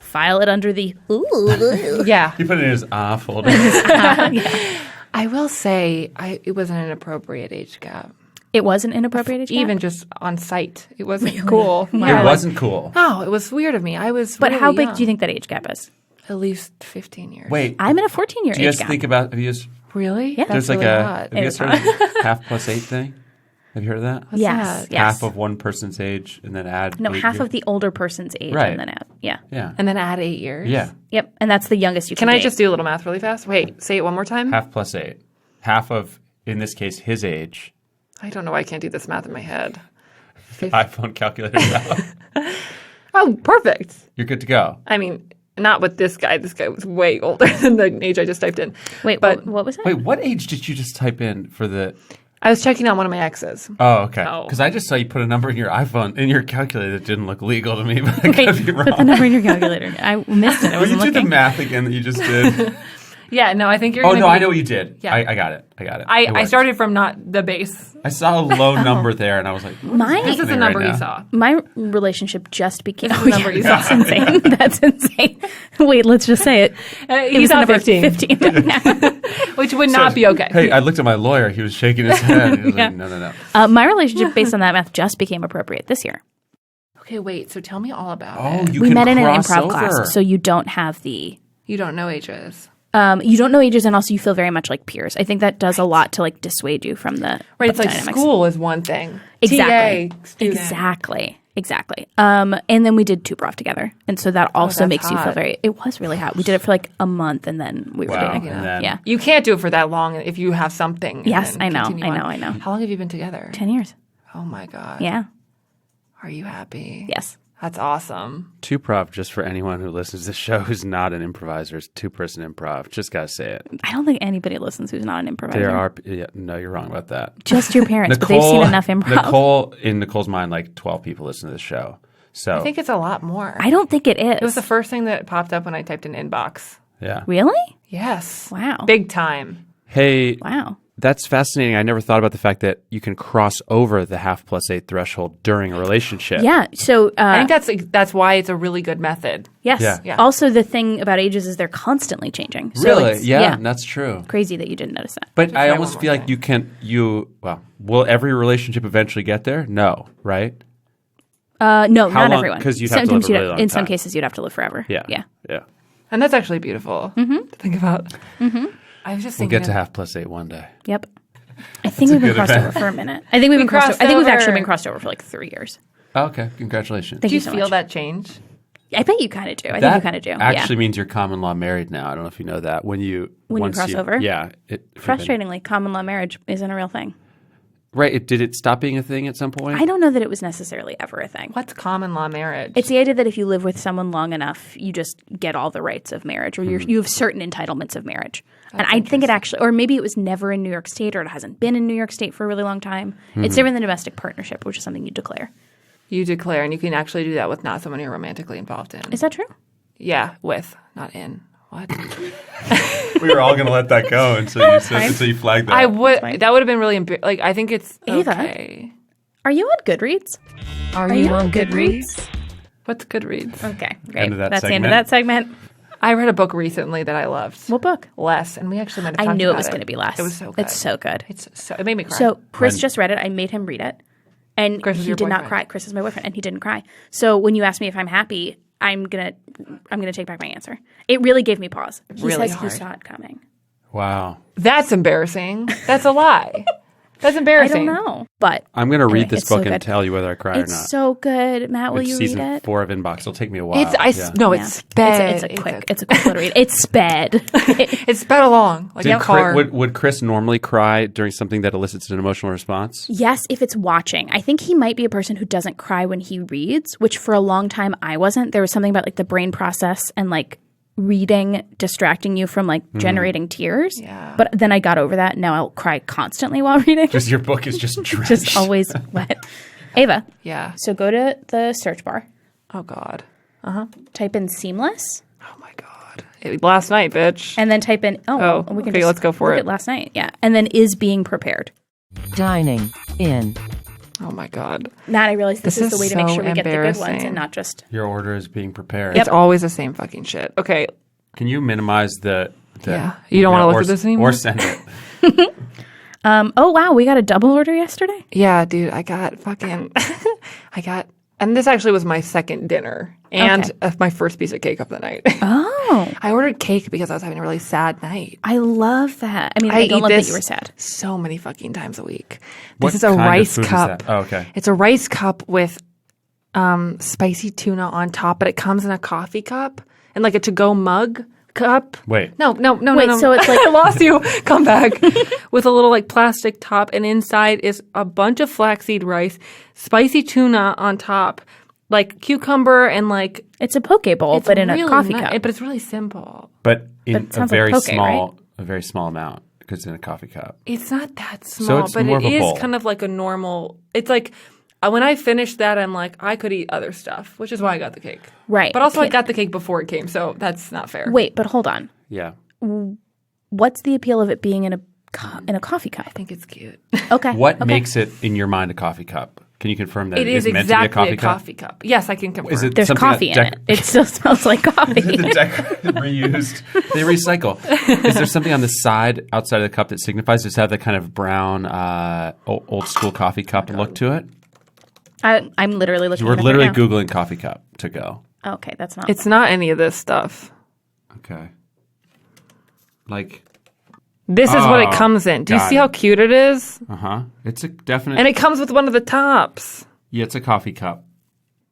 file it under the ooh. Yeah. You put it in his folder. I will say it was an inappropriate age gap. It was an inappropriate age gap? Even just on site. It wasn't cool. It Yeah. wasn't cool. No, it was weird of me. I was But really how big young. do you think that age gap is? At least 15 years. Wait, I'm in a 14-year do you age guys gap. think about, have you just, Really? Yeah. That's there's like really a, hot. have you guys heard of the half plus 8 thing? Have you heard of that? What's yes, that? yes. Half of one person's age and then add no, 8 half years. of the older person's age, Right. and then add. Yeah. Yeah. And then add 8 years? Yeah. Yep. And that's the youngest you can. Can I date. just do a little math really fast? Wait, say it one more time. Half plus 8. Half of, in this case, his age. I don't know why I can't do this math in my head. iPhone calculator out. Oh, perfect. You're good to go. I mean, not with this guy. This guy was way older than the age I just typed in. Wait, but what was that? Wait, what age did you just type in for the? I was checking out one of my exes. Oh, okay. Oh. Because I just saw you put a number in your iPhone in your calculator that didn't look legal to me, but I could be Wait, put the wrong. number in your calculator. I missed it. I Will you wasn't do the looking. math again that you just did? Yeah, no, I think you're Oh gonna no, be- I know what you did. Yeah. I got it. It I worked. started from not the base. I saw a low number there, and I was like, what Mine- is This is the happening number right you now? saw. My relationship just became. the number you that's saw. insane. That's insane. Wait, let's just say it. It He's was the not number 15. 15. Which would not be okay. Hey, I looked at my lawyer. He was shaking his head. He was Yeah. like, no. My relationship based on that math just became appropriate this year. Okay, wait. So tell me all about Oh, it. you We can met in an cross improv over. class, so you don't have the. You don't know ages. You don't know ages, and also you feel very much like peers. I think that does a lot to like dissuade you from the Right. It's like dynamics. school is one thing. Exactly. TA, student. Exactly. And then we did Tubrov together, and so that also that's makes you feel hot. very. It was really hot. We did it for like a month, and then we were Wow. dating. And then- Yeah. You can't do it for that long if you have something. and Yes, then I know, continue on. I know. How long have you been together? 10 years. Oh my God. Yeah. Are you happy? Yes. That's awesome. Tuprov, just for anyone who listens to the show who's not an improviser, is 2-person improv. Just got to say it. I don't think anybody listens who's not an improviser. There are, no, you're wrong about that. just your parents, but they've seen enough improv. In Nicole's mind, like 12 people listen to the show. So I think it's a lot more. I don't think it is. It was the first thing that popped up when I typed in inbox. yeah. Really? Yes. Wow. Big time. Hey, Wow. that's fascinating. I never thought about the fact that you can cross over the half plus 8 threshold during a relationship. Yeah. So I think that's why it's a really good method. yes. Yeah. Also, the thing about ages is they're constantly changing. So Really? it's- Yeah, that's true. Crazy that you didn't notice that. But I try almost one feel more like will every relationship eventually get there? No, right? No, How not long- everyone. 'cause you'd have to Sometimes live a really long in some time. cases, you'd have to live forever. Yeah. Yeah. Yeah. And that's actually beautiful to think about. I was just We'll thinking. get to half plus 8 one day. Yep. I think we've been good crossed event. over for a minute. I think we've been crossed over. crossed I think we've actually over. been crossed over for like 3 years. Oh, okay. Congratulations. Thank do you you so feel much. that change? I bet you kind of do. I think That you kind of do. actually Yeah. means you're common law married now. I don't know if you know that. When you cross over? Yeah. Frustratingly, common law marriage isn't a real thing. Right. Did it stop being a thing at some point? I don't know that it was necessarily ever a thing. What's common law marriage? It's the idea that if you live with someone long enough, you just get all the rights of marriage, or you have certain entitlements of marriage. And I think it actually, or maybe it was never in New York State, or it hasn't been in New York State for a really long time. It's different than domestic partnership, which is something you declare. You declare, and you can actually do that with not someone you're romantically involved in. Is that true? Yeah, with, not in. What? We were all going to let that go until you flagged that. I would. That would have been really like. I think it's Ava? okay. Are you on Goodreads? Are you on Goodreads? What's Goodreads? Okay, great. End of that That's the end of segment. that segment. I read a book recently that I loved. What book? Less, and we actually might have I talked knew it about was going to be less. It was so good. It's so good. It made me cry. So Chris just read it. I made him read it, and Chris is he your did not boyfriend. cry. Chris is my boyfriend, and he didn't cry. So when you ask me if I'm happy, I'm gonna take back my answer. It really gave me pause. He Really says hard. he saw it coming. Wow. That's embarrassing. That's a lie. That's I embarrassing. don't know, but I'm going to read anyway, this it's so book and good. tell you whether I cry or It's not. so good. Matt, will It's you season read it? 4 of Inbox. It'll take me a while. It's Yeah. no, Yeah. it's sped. It's a quick little read. It's sped. It's sped along like Did a car. would Chris normally cry during something that elicits an emotional response? Yes, if it's watching. I think he might be a person who doesn't cry when he reads, which for a long time I wasn't. There was something about like the brain process and like reading distracting you from like generating tears. Yeah. But then I got over that. Now I'll cry constantly while reading. Just your book is just drenched. Just always wet. Ava, Yeah. so go to the search bar, Oh God. type in seamless, Oh my God. Last night, bitch. and then type in we can okay, just let's go for look it. at last night. Yeah. And then is being prepared. Dining in. Oh my God. Matt, I realize this is the is way to make so sure we get the good ones embarrassing. and not just Your order is being prepared. It's always the same fucking shit. Okay. Can you minimize the Yeah. You don't wanna look at this anymore? Or send it. oh wow, we got a double order yesterday. Yeah, dude, I got fucking, and this actually was my second dinner and Okay. my first piece of cake of the night. Oh, I ordered cake because I was having a really sad night. I love that. I mean, I don't eat love that this you were sad. so many fucking times a week. What This is a kind of rice food is cup. that? Oh, okay. It's a rice cup with spicy tuna on top, but it comes in a coffee cup and like a to-go mug cup. Wait. No. Wait, so it's like- I lost you. Come back. With a little like plastic top, and inside is a bunch of flaxseed rice, spicy tuna on top, like cucumber and like It's a poke bowl, it's but in a really coffee ni- cup. But it's really simple. But in But it a sounds like very poke, small, right? a very small amount because it's in a coffee cup. It's not that small, it's but more it of a is bowl. kind of like a normal. It's like when I finished that, I'm like, I could eat other stuff, which is why I got the cake. Right. But also, I Okay. got the cake before it came, so that's not fair. Wait, but hold on. Yeah. What's the appeal of it being in a coffee cup? I think it's cute. Okay. What okay. makes it in your mind a coffee cup? Can you confirm that It is meant to be exactly a coffee cup? Yes, I can confirm. Is it There's something coffee that in it. It still smells like coffee. reused. They recycle. Is there something on the side outside of the cup that signifies? Does it have that kind of brown, old school coffee cup look to it? I'm literally looking. We're at it literally right now. Googling coffee cup to go. Okay, that's not. It's not any of this stuff. Okay. Like, This is what it comes in. Do you see how cute it is? It's a definite. And it comes with one of the tops. Yeah, it's a coffee cup.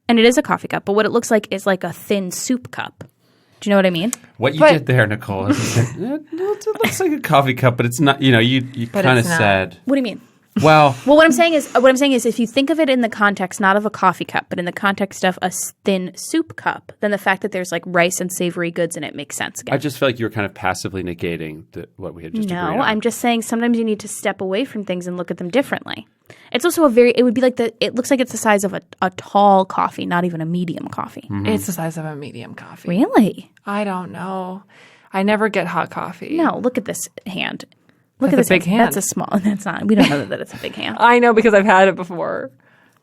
And it is a coffee cup, but what it looks like is like a thin soup cup. Do you know what I mean? What you did there, Nicole, is it looks like a coffee cup, but it's not. You know, you kind of said. What do you mean? Well, what I'm saying is, if you think of it in the context not of a coffee cup, but in the context of a thin soup cup, then the fact that there's like rice and savory goods in it makes sense again. I just feel like you were kind of passively negating what we had just agreed on. No, I'm just saying sometimes you need to step away from things and look at them differently. It's also it would be like it looks like it's the size of a tall coffee, not even a medium coffee. Mm-hmm. It's the size of a medium coffee. Really? I don't know. I never get hot coffee. No, look at this hand. Look That's at this a big hand. That's a small. That's not. We don't know that it's a big hand. I know because I've had it before.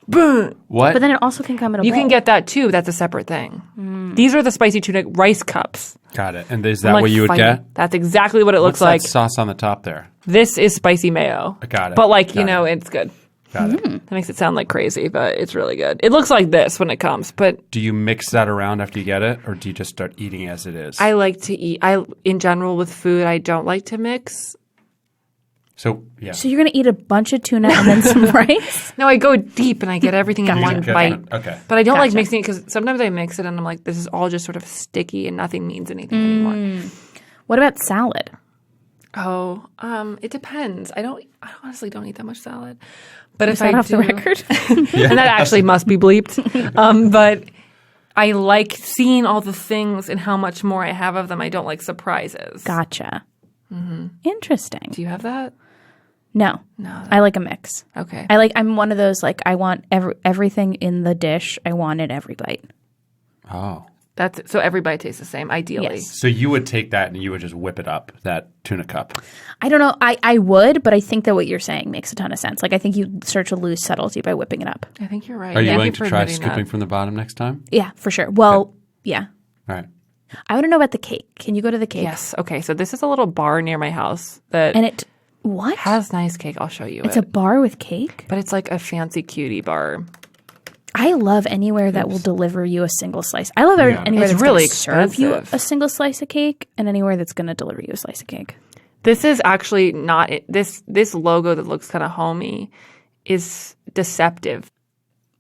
Boom. What? But then it also can come in a You bowl. can get that too. That's a separate thing. These are the spicy tuna rice cups. Got it. And is that what you would get? That's exactly what it looks What's like. that sauce on the top there? This is spicy mayo. I got it. But like, Got it. it's good. Got it. That makes it sound like crazy, but it's really good. It looks like this when it comes, but Do you mix that around after you get it, or do you just start eating as it is? I like to eat. In general with food, I don't like to mix. So, yeah. So you're going to eat a bunch of tuna and then some rice? No, I go deep and I get everything in one Gotcha. bite. Okay. But I don't like Gotcha. mixing it because sometimes I mix it and I'm like, this is all just sort of sticky and nothing means anything anymore. What about salad? Oh, it depends. I honestly don't eat that much salad. But if Is that I off do, the record? and that actually must be bleeped. But I like seeing all the things and how much more I have of them. I don't like surprises. Gotcha. Interesting. Do you have that? No. I like a mix. Okay. I'm one of those, like, I want everything in the dish. I want it every bite. Oh. So every bite tastes the same, ideally. Yes. So you would take that and you would just whip it up, that tuna cup. I don't know. I would, but I think that what you're saying makes a ton of sense. Like, I think you start to lose subtlety by whipping it up. I think you're right. Are you Thank willing for to try admitting scooping that. from the bottom next time? Yeah, for sure. Well, yeah. All right. I want to know about the cake. Can you go to the cake? Yes. Okay. So this is a little bar near my house that And what? has nice cake. I'll show you It's it. a bar with cake? But it's like a fancy cutie bar. I love anywhere that will deliver you a single slice. I love anywhere It's that's really going to serve you expensive. a single slice of cake, and anywhere that's going to deliver you a slice of cake. This is actually not this logo that looks kind of homey is deceptive.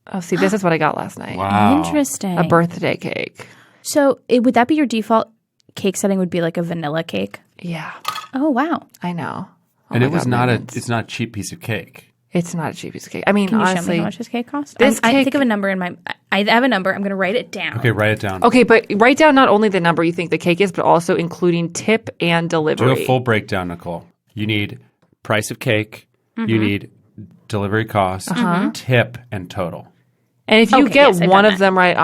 Oh, see, this is what I got last night. Wow. Interesting. A birthday cake. So would that be your default cake setting? Would be like a vanilla cake? Yeah, Oh wow! I know. Oh And my it was God, not millions. it's not a cheap piece of cake. It's not a cheap piece of cake. I mean, Can you show me honestly. how much this cake costs? This I cake- think of a number in my. I have a number. I'm going to write it down. Okay, write it down. Okay, but write down not only the number you think the cake is, but also including tip and Do delivery. a full breakdown, Nicole. You need price of cake. You need delivery cost, tip, and total. And if you Okay, get yes, I've one done of that. them right,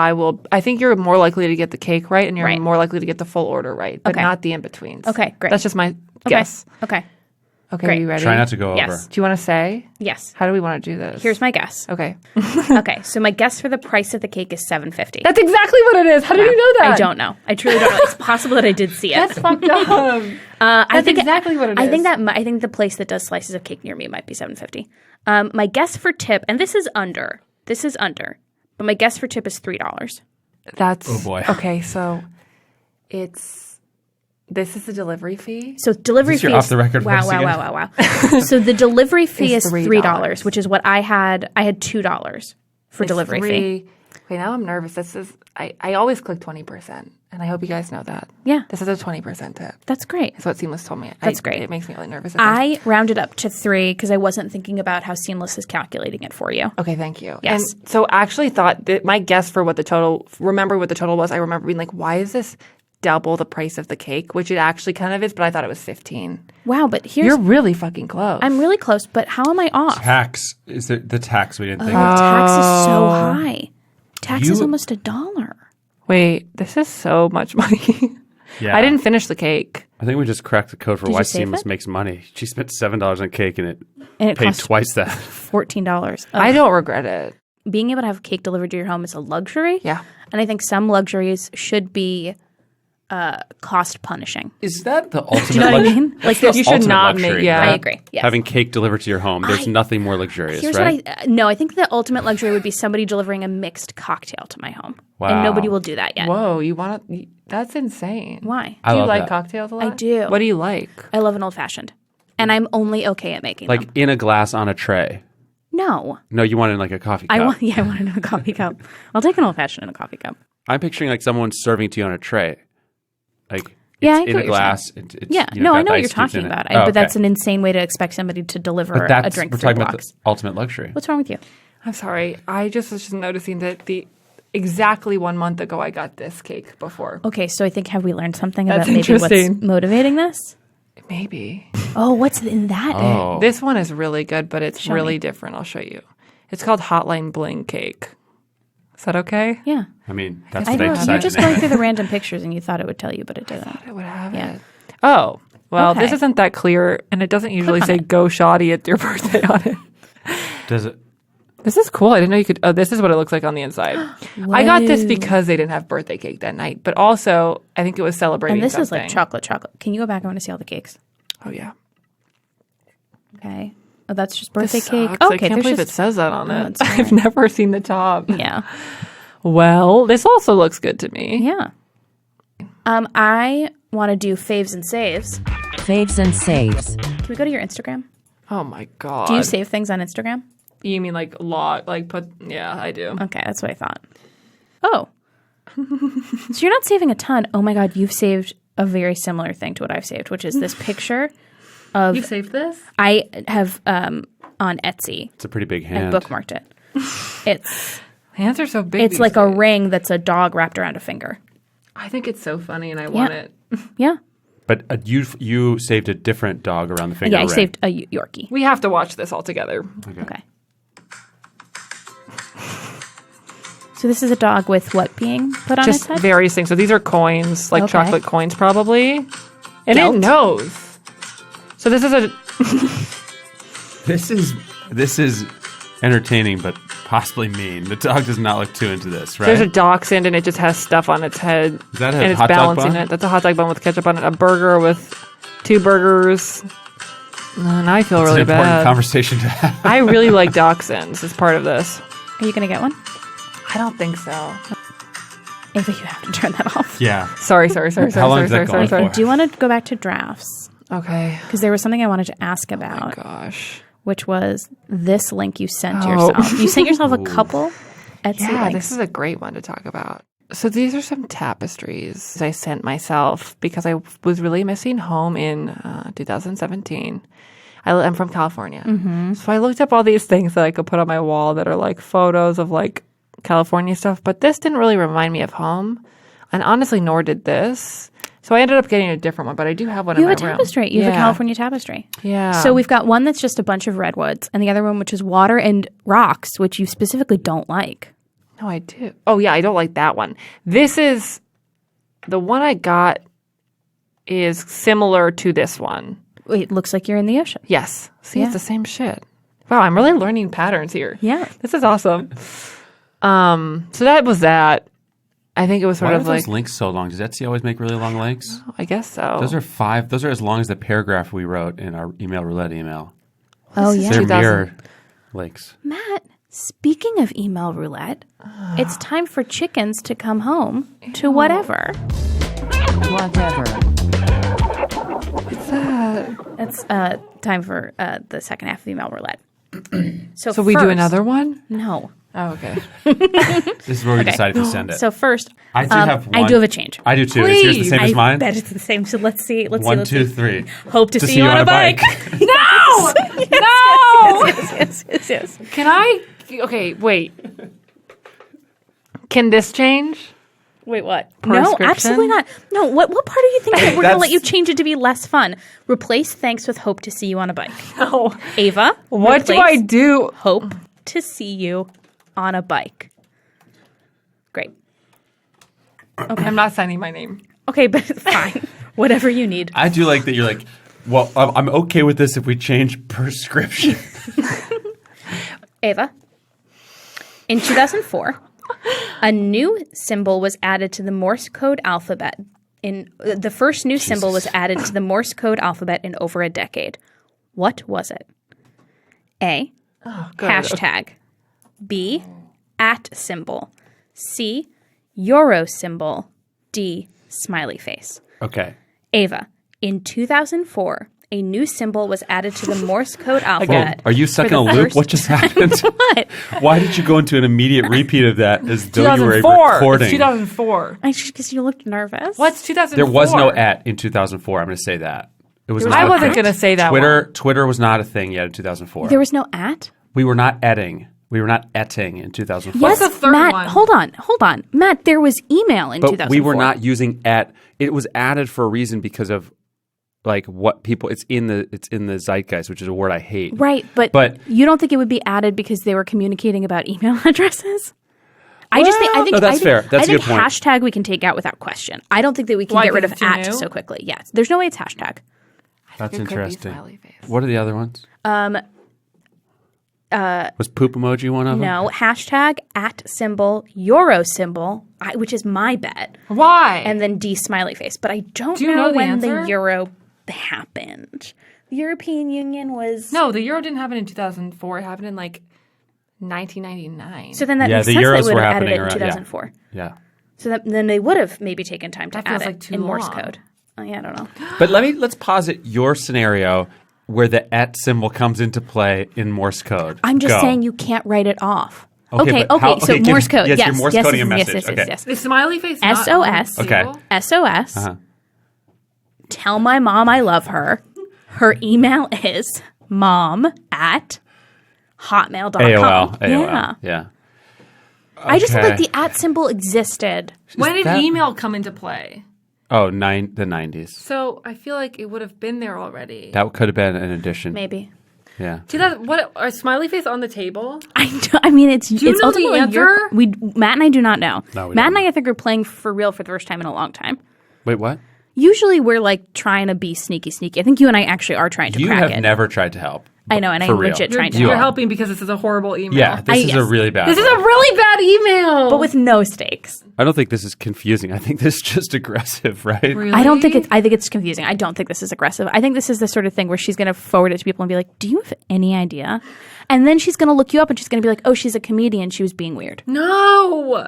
I think you're more likely to get the cake right, and you're Right. more likely to get the full order right, but Okay. not the in-betweens. Okay, great. That's just my Okay. guess. Okay. Okay, Great. are you ready? Try not to go Yes. over. Do you want to say? Yes. How do we want to do this? Here's my guess. Okay. Okay, so my guess for the price of the cake is $7.50. That's exactly what it is. How did you know that? I don't know. I truly don't know. It's possible that I did see it. That's fucked up. I think exactly what it I is. think I think the place that does slices of cake near me might be $7.50. My guess for tip, and this is under, but my guess for tip is $3. That's Oh, boy. Okay, so this is the delivery fee. So delivery Is this your fee is off-the-record wow, voice wow, again? wow, wow, wow. So the delivery fee Is is $3, $3, which is what I had. I had $2 for delivery fee. Wait, now I'm nervous. This is I always click 20%, and I hope you guys know that. Yeah. This is a 20% tip. That's great. That's what Seamless told me. That's great. It makes me really nervous. I rounded up to 3 because I wasn't thinking about how Seamless is calculating it for you. Okay, thank you. Yes. And so I actually thought that my guess for what the total, remember what the total was? I remember being like, why is this double the price of the cake? Which it actually kind of is, but I thought it was 15. Wow, but here's You're really fucking close. I'm really close, but how am I off? Tax. Is it the tax we didn't think Oh, of? tax is so high. Tax is You- almost $1. Wait, this is so much money. Yeah. I didn't finish the cake. I think we just cracked the code for Did why you save Seamless it? makes money. She spent $7 on cake and And it paid cost twice that. $14. I don't regret it. Being able to have cake delivered to your home is a luxury. Yeah. And I think some luxuries should be cost punishing. Is that the ultimate? Do you know what I luxury? mean? Like, That's the you should ultimate not luxury, make- yeah. right? I agree. Yes. Having cake delivered to your home. There's nothing more luxurious, Here's right? what no, I think the ultimate luxury would be somebody delivering a mixed cocktail to my home. Wow. And nobody will do that yet. Whoa, you want to? That's insane. Why? I Do you love like that. cocktails a lot? I do. What do you like? I love an old fashioned. And I'm only okay at making Like them. in a glass on a tray. No. No, you want it in like a coffee cup. I want it in a coffee cup. I'll take an old fashioned in a coffee cup. I'm picturing like someone serving to you on a tray. Like Yeah, I it's get in what a you're glass. saying. It's, Yeah, you know, no, I got know what ice you're cubes talking in it. about. Oh, But that's okay. an insane way to expect somebody to deliver But a drink we're for talking about $3. the ultimate luxury. What's wrong with you? I'm sorry. I just was just noticing that exactly 1 month ago I got this cake before. Okay, so I think have we learned something That's about maybe interesting. what's motivating this? Maybe. Oh, what's in that? Oh, This one is really good, but it's Show really me. different. I'll show you. It's called Hotline Bling cake. Is that okay? Yeah. I mean, that's I what they know. decided. You're just going through the random pictures and you thought it would tell you, but it didn't. I would have Yeah. it. Oh, well, this Okay. isn't that clear, and it doesn't usually on say it. "Go Shoddy" at your birthday on it. Does it? This is cool. I didn't know you could. Oh, this is what it looks like on the inside. I got this because they didn't have birthday cake that night, but also I think it was celebrating. And this is something. like chocolate. Can you go back? I want to see all the cakes. Oh yeah, Okay. Oh, that's just birthday this cake. sucks. Okay, I can't there's believe just, it says that on Oh, it. it's I've fine. never seen the top. Yeah. Well, this also looks good to me. Yeah. I want to do faves and saves. Faves and saves. Can we go to your Instagram? Oh my god. Do you save things on Instagram? You mean like log? Like put? Yeah, I do. Okay, that's what I thought. Oh. So you're not saving a ton. Oh my God, you've saved a very similar thing to what I've saved, which is this picture of. You saved this? I have on Etsy. It's a pretty big I hand. bookmarked it. It's Hands are so big. it's these like a days. ring that's a dog wrapped around a finger. I think it's so funny, and I want it. Yeah. But you saved a different dog around the finger. Yeah, I ring. saved a Yorkie. We have to watch this all together. Okay. So this is a dog with what being put on its Just head? various things. So these are coins, like Okay. chocolate coins, probably. And Gelt. it knows. So this is a. This is entertaining, but possibly mean. The dog does not look too into this, right? There's a dachshund, and it just has stuff on its head. Is that a and it's hot dog balancing bun? it. That's a hot dog bun with ketchup on it. A burger with 2 burgers. And I feel It's really an important bad. conversation to have. I really like dachshunds as part of this. Are you going to get one? I don't think so. Ava, you have to turn that off. Yeah. Sorry. How long is that going sorry. for? Do you want to go back to drafts? Okay. Because there was something I wanted to ask Oh about, gosh. which was this link you sent Oh. yourself. You sent yourself a couple Etsy Yeah, links. this is a great one to talk about. So these are some tapestries I sent myself because I was really missing home in 2017. I'm from California. So I looked up all these things that I could put on my wall that are like photos of like California stuff, but this didn't really remind me of home. And honestly, nor did this. So I ended up getting a different one, but I do have one You in have my a room. tapestry. You have a California tapestry. Yeah. So we've got one that's just a bunch of redwoods, and the other one which is water and rocks, which you specifically don't like. No, I do. Oh, yeah, I don't like that one. This is the one I got is similar to this one. It looks like you're in the ocean. Yes. See, Yeah. it's the same shit. Wow, I'm really learning patterns here. Yeah. This is awesome. So that was that. I think it was sort Why are of like, those links so long? Does Etsy always make really long links? I guess so. Those are as long as the paragraph we wrote in our email roulette email. Oh, yeah. They're 2000. mirror links. Matt, speaking of email roulette, it's time for chickens to come home to whatever. Whatever. It's time for the second half of email roulette. So we do first- another one? No. Oh, okay. This is where we decided to send it. So first, I do have one. I do have a change. I do too. Is yours the same as mine? I bet it's the same. So let's see. Let's One, see. two, three. Hope to see you on a bike. No! No! Yes. Can I? Okay, wait. Can this change? Wait, what? No, Purse-scription? absolutely not. No, what part are you thinking that we're going to let That's- you change it to be less fun? Replace thanks with hope to see you on a bike. No. Ava, What do replace I do? Hope to see you on a bike. Great. I'm not signing my name. Okay, but fine. Whatever you need. I do like that you're like, well, I'm okay with this if we change Purse-scription. Ava, in 2004, a new symbol was added to the Morse code alphabet, The first new symbol was added to the Morse code alphabet in over a decade. What was it? A. Hashtag. B. At symbol. C. Euro symbol. D. Smiley face. Okay. Ava, in 2004, a new symbol was added to the Morse code alphabet. Are you stuck in a loop? What just happened? What? Why did you go into an immediate repeat of that as though you were 2004. recording? It's 2004. Because you looked nervous. What's 2004? There was no at in 2004. I'm going to say that. It was. I wasn't going to say that Twitter was not a thing yet in 2004. There was no at? We were not etting. We were not etting in 2004. Yes, What's the third Matt, one? hold on. Matt, there was email in 2004. But we were not using at. It was added for a reason because of like what people. It's in the zeitgeist, which is a word I hate. Right, but you don't think it would be added because they were communicating about email addresses? I think that's fair. That's a good point. Hashtag we can take out without question. I don't think that we can get rid of at so quickly. Yes, there's no way it's hashtag. That's it could be interesting. smiley face. What are the other ones? Was poop emoji one of them? No, hashtag at symbol, Euro symbol, which is my bet. Why? And then D smiley face. But I don't Do you know the when answer? the Euro happened. The European Union was... No, the Euro didn't happen in 2004. It happened in like 1999. So then that Yeah, makes the sense Euros they would were have added happening it in around- 2004. Yeah. So then they would have maybe taken time to That add feels it like too in Morse long. code. Oh, yeah, I don't know. But let's posit your scenario where the at symbol comes into play in Morse code. I'm just Go. saying you can't write it off. Okay, Okay, but how- so okay, give- Morse code. yes, Yes, you're Morse yes, coding a yes, message. yes, Okay. yes. Is smiley face not SOS. on the symbol? Okay. SOS. Uh-huh. Tell my mom I love her. Her email is mom@hotmail.com. AOL. Yeah. Yeah. I just feel like Okay. the at symbol existed. When did that- email come into play? Oh, the 90s. So I feel like it would have been there already. That could have been an addition. Maybe. Yeah. See that? What are smiley face on the table? I mean, it's you it's know the ultimately answer? Matt and I do not know. No, we Matt don't and I think are playing for real for the first time in a long time. Wait, what? Usually we're like trying to be sneaky. I think you and I actually are trying to You crack have it. never tried to help. I know, and For I'm real. legit You're, trying to you're help. helping because this is a horrible email. Yeah, this is a yes. really bad This is one. a really bad email. But with no stakes. I don't think this is confusing. I think this is just aggressive, right? Really? I don't think it's. I think it's confusing. I don't think this is aggressive. I think this is the sort of thing where she's going to forward it to people and be like, "Do you have any idea?" And then she's going to look you up and she's going to be like, "Oh, she's a comedian. She was being weird." No,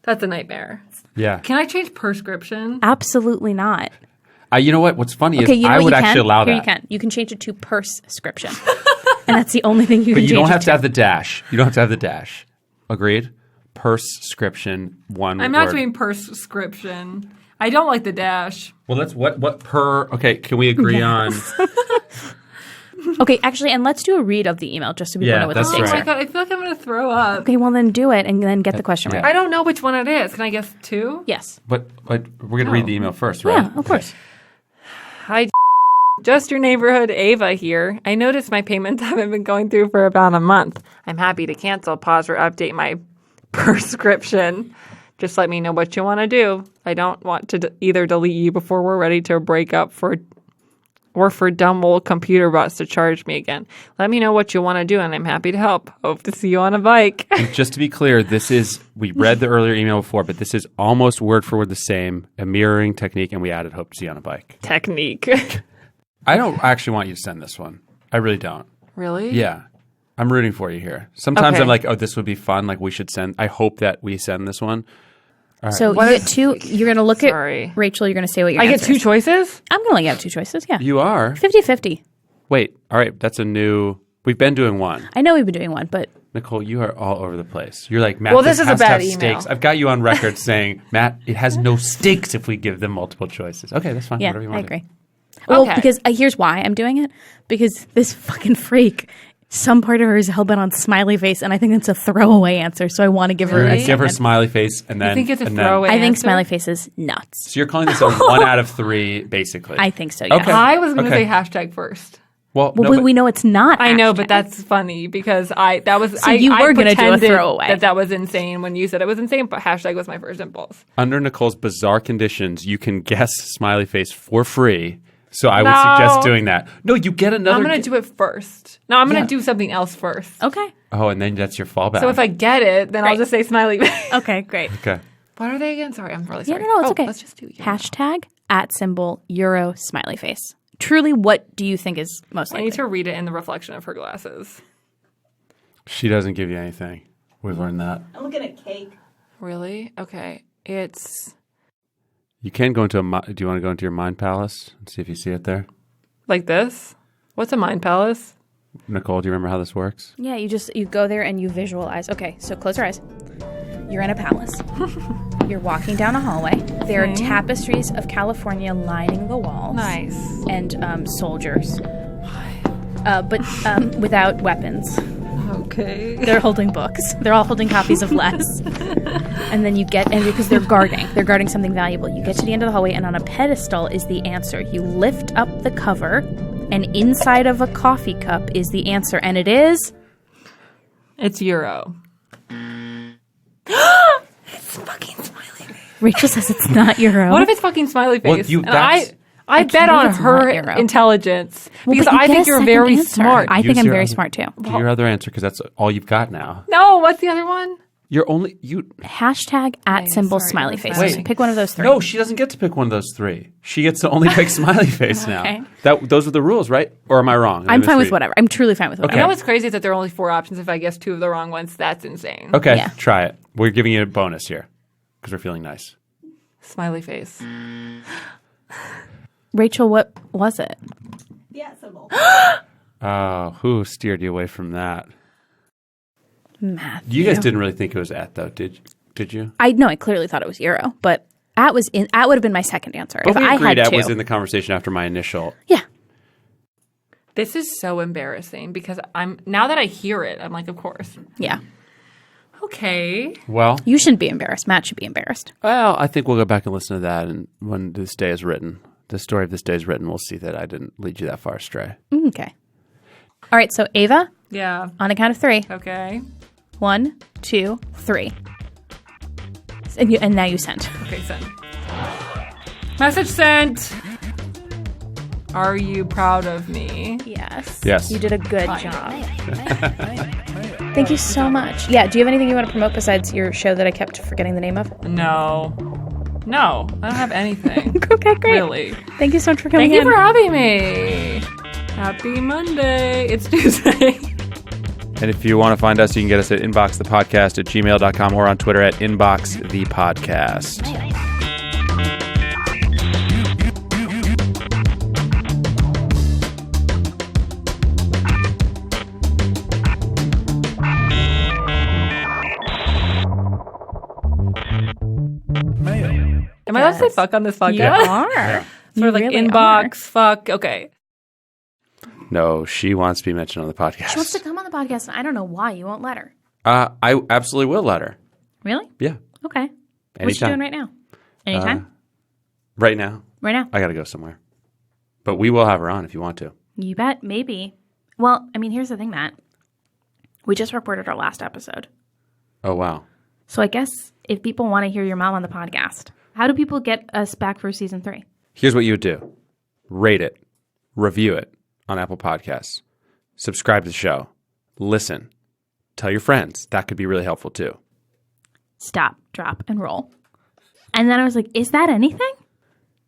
that's a nightmare. Yeah. Can I change Purse-scription? Absolutely not. You know what? What's funny Okay, is you know I what would you actually can? allow Here that. you can. You can change it to Purse-scription, and that's the only thing you But can you change. don't it have to have the dash. You don't have to have the dash. Agreed? Purse-scription, one I'm word. not doing Purse-scription. I don't like the dash. Well, let's what per. Okay, can we agree on? Okay, actually, and let's do a read of the email just so people Yeah, know what the that's stakes Oh my right. are. god, I feel like I'm going to throw up. Okay, well then do it and then get the question right. I don't know which one it is. Can I guess two? Yes. But we're going to read the email first, right? Yeah, of course. Hi, just your neighborhood Ava here. I noticed my payments haven't been going through for about a month. I'm happy to cancel, pause, or update my Purse-scription. Just let me know what you want to do. I don't want to either delete you before we're ready to break up or for dumb old computer bots to charge me again. Let me know what you want to do, and I'm happy to help. Hope to see you on a bike. And just to be clear, we read the earlier email before, but this is almost word for word the same, a mirroring technique, and we added hope to see you on a bike. Technique. I don't actually want you to send this one. I really don't. Really? Yeah. I'm rooting for you here. Sometimes Okay. I'm like, oh, this would be fun. Like we should send. I hope that we send this one. So What you get is- two. You're going to look Sorry. at Rachel. You're going to say what your I get answer two is. choices? I'm going to only have two choices. Yeah. You are. 50-50. Wait. All right. That's a new. We've been doing one. I know we've been doing one, but Nicole, you are all over the place. You're like, Matt, Well, this is a has to bad have email. stakes. I've got you on record saying, Matt, it has no stakes if we give them multiple choices. Okay, that's fine. yeah, Whatever you I want. agree. Well, Okay. because here's why I'm doing it. Because this fucking freak, some part of her is hellbent on smiley face, and I think it's a throwaway answer. So I want to give her a Really? Give her second. smiley face and then. think it's a and then- throwaway? I think answer? smiley face is nuts. So you're calling this a 1 out of 3, basically. I think so. Yes. Okay. I was going to Okay. say hashtag first. Well, Well, no, but we know it's not. I know, hashtag. but that's funny because I you were gonna do a pretended throwaway. that was insane when you said it was insane, but hashtag was my first impulse. under Nicole's bizarre conditions, you can guess smiley face for free. So I would No. suggest doing that. No, you get another. I'm going to do it first. No, I'm going Yeah. to do something else first. Okay. Oh, and then that's your fallback. So if I get it, then I'll Right. just say smiley face. Okay. Great. Okay. What are they again? Sorry, I'm really Yeah, sorry. no, it's okay. Let's just do Euro. Hashtag @Euro smiley face. Truly, what do you think is most I likely? need to read it in the reflection of her glasses. She doesn't give you anything. We've learned that. I'm looking at cake. Really? Okay. It's You can go into do you want to go into your mind palace and see if you see it there? like this. What's a mind palace? Nicole, do you remember how this works? Yeah, you go there and you visualize. Okay, so close your eyes. You're in a palace. You're walking down a hallway. There are tapestries of California lining the walls. Nice. And soldiers. But without weapons. Okay. They're holding books. They're all holding copies of Les. And then because they're guarding something valuable. You get to the end of the hallway, and on a pedestal is the answer. You lift up the cover, and inside of a coffee cup is the answer, and it is... It's Euro. It's fucking smiley face. Rachel says it's not Euro. What if it's fucking smiley face? Well, And I bet on it's her not Euro. intelligence because but you I get think a you're second very answer. smart. I think Use I'm your very other- smart too. Do your other answer because that's all you've got now. No, what's the other one? You're only you. Hashtag sorry, smiley that's face. Wait. Pick one of those three. No, she doesn't get to pick one of those three. She gets to only pick smiley face Okay. now. Those are the rules, right? Or am I wrong? I'm fine with misreading? whatever. I'm truly fine with whatever. You know what's crazy is that there are only 4 options. If I guess 2 of the wrong ones, that's insane. Okay, Yeah. try it. We're giving you a bonus here because we're feeling nice. Smiley face. Rachel, what was it? The @ symbol. Who steered you away from that? Matthew. You guys didn't really think it was @ though, did you? I clearly thought it was Euro, but @ would have been my second answer. But if we I agreed had @ to. was in the conversation after my initial. Yeah. This is so embarrassing because now that I hear it, I'm like, of course. Yeah. Okay. Well, You shouldn't be embarrassed. Matt should be embarrassed. I think we'll go back and listen to that, and when this day is written, the story of this day is written, we'll see that I didn't lead you that far astray. Okay. All right, so Ava, Yeah. on a count of 3. Okay. 1, 2, 3. And now you sent. Okay, send. Message sent. Are you proud of me? Yes. Yes. You did a good job. Thank you so much. Yeah, do you have anything you want to promote besides your show that I kept forgetting the name of? No, I don't have anything. Okay, great. Really. Thank you so much for coming Thank you in. for having me. Happy Monday. It's Tuesday. And if you want to find us, you can get us at inboxthepodcast@gmail.com or on Twitter at inboxthepodcast. Am I allowed to say fuck on this podcast? You are. Sort of like really inbox, fuck. Okay. No, she wants to be mentioned on the podcast. She wants to come on the podcast, and I don't know why you won't let her. I absolutely will let her. Really? Yeah. Okay. What's she Anytime. doing right now? Anytime? Right now, Right now? I got to go somewhere. But we will have her on if you want to. You bet. Maybe. Well, I mean, here's the thing, Matt. We just recorded our last episode. Oh, wow. So I guess if people want to hear your mom on the podcast, how do people get us back for season 3? Here's what you would do. Rate it. Review it on Apple Podcasts. Subscribe to the show. Listen. Tell your friends. That could be really helpful too. Stop, drop, and roll. And then I was like, is that anything?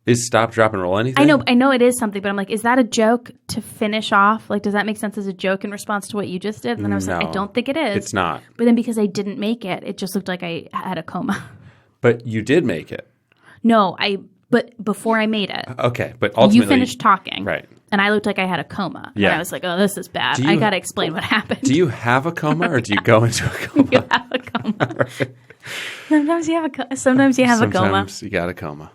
Is stop, drop, and roll anything? I know it is something, but I'm like, is that a joke to finish off? Like, does that make sense as a joke in response to what you just did? And then I was like, No, I don't think it is. It's not. But then because I didn't make it, it just looked like I had a coma. But you did make it. No, but before I made it, Okay, but ultimately... you finished talking. Right. And I looked like I had a coma. Yeah. And I was like, oh, this is bad. Do you- I got to explain what happened. Do you have a coma or do you go into a coma? You have a coma. Sometimes you have a coma. Sometimes you got a coma.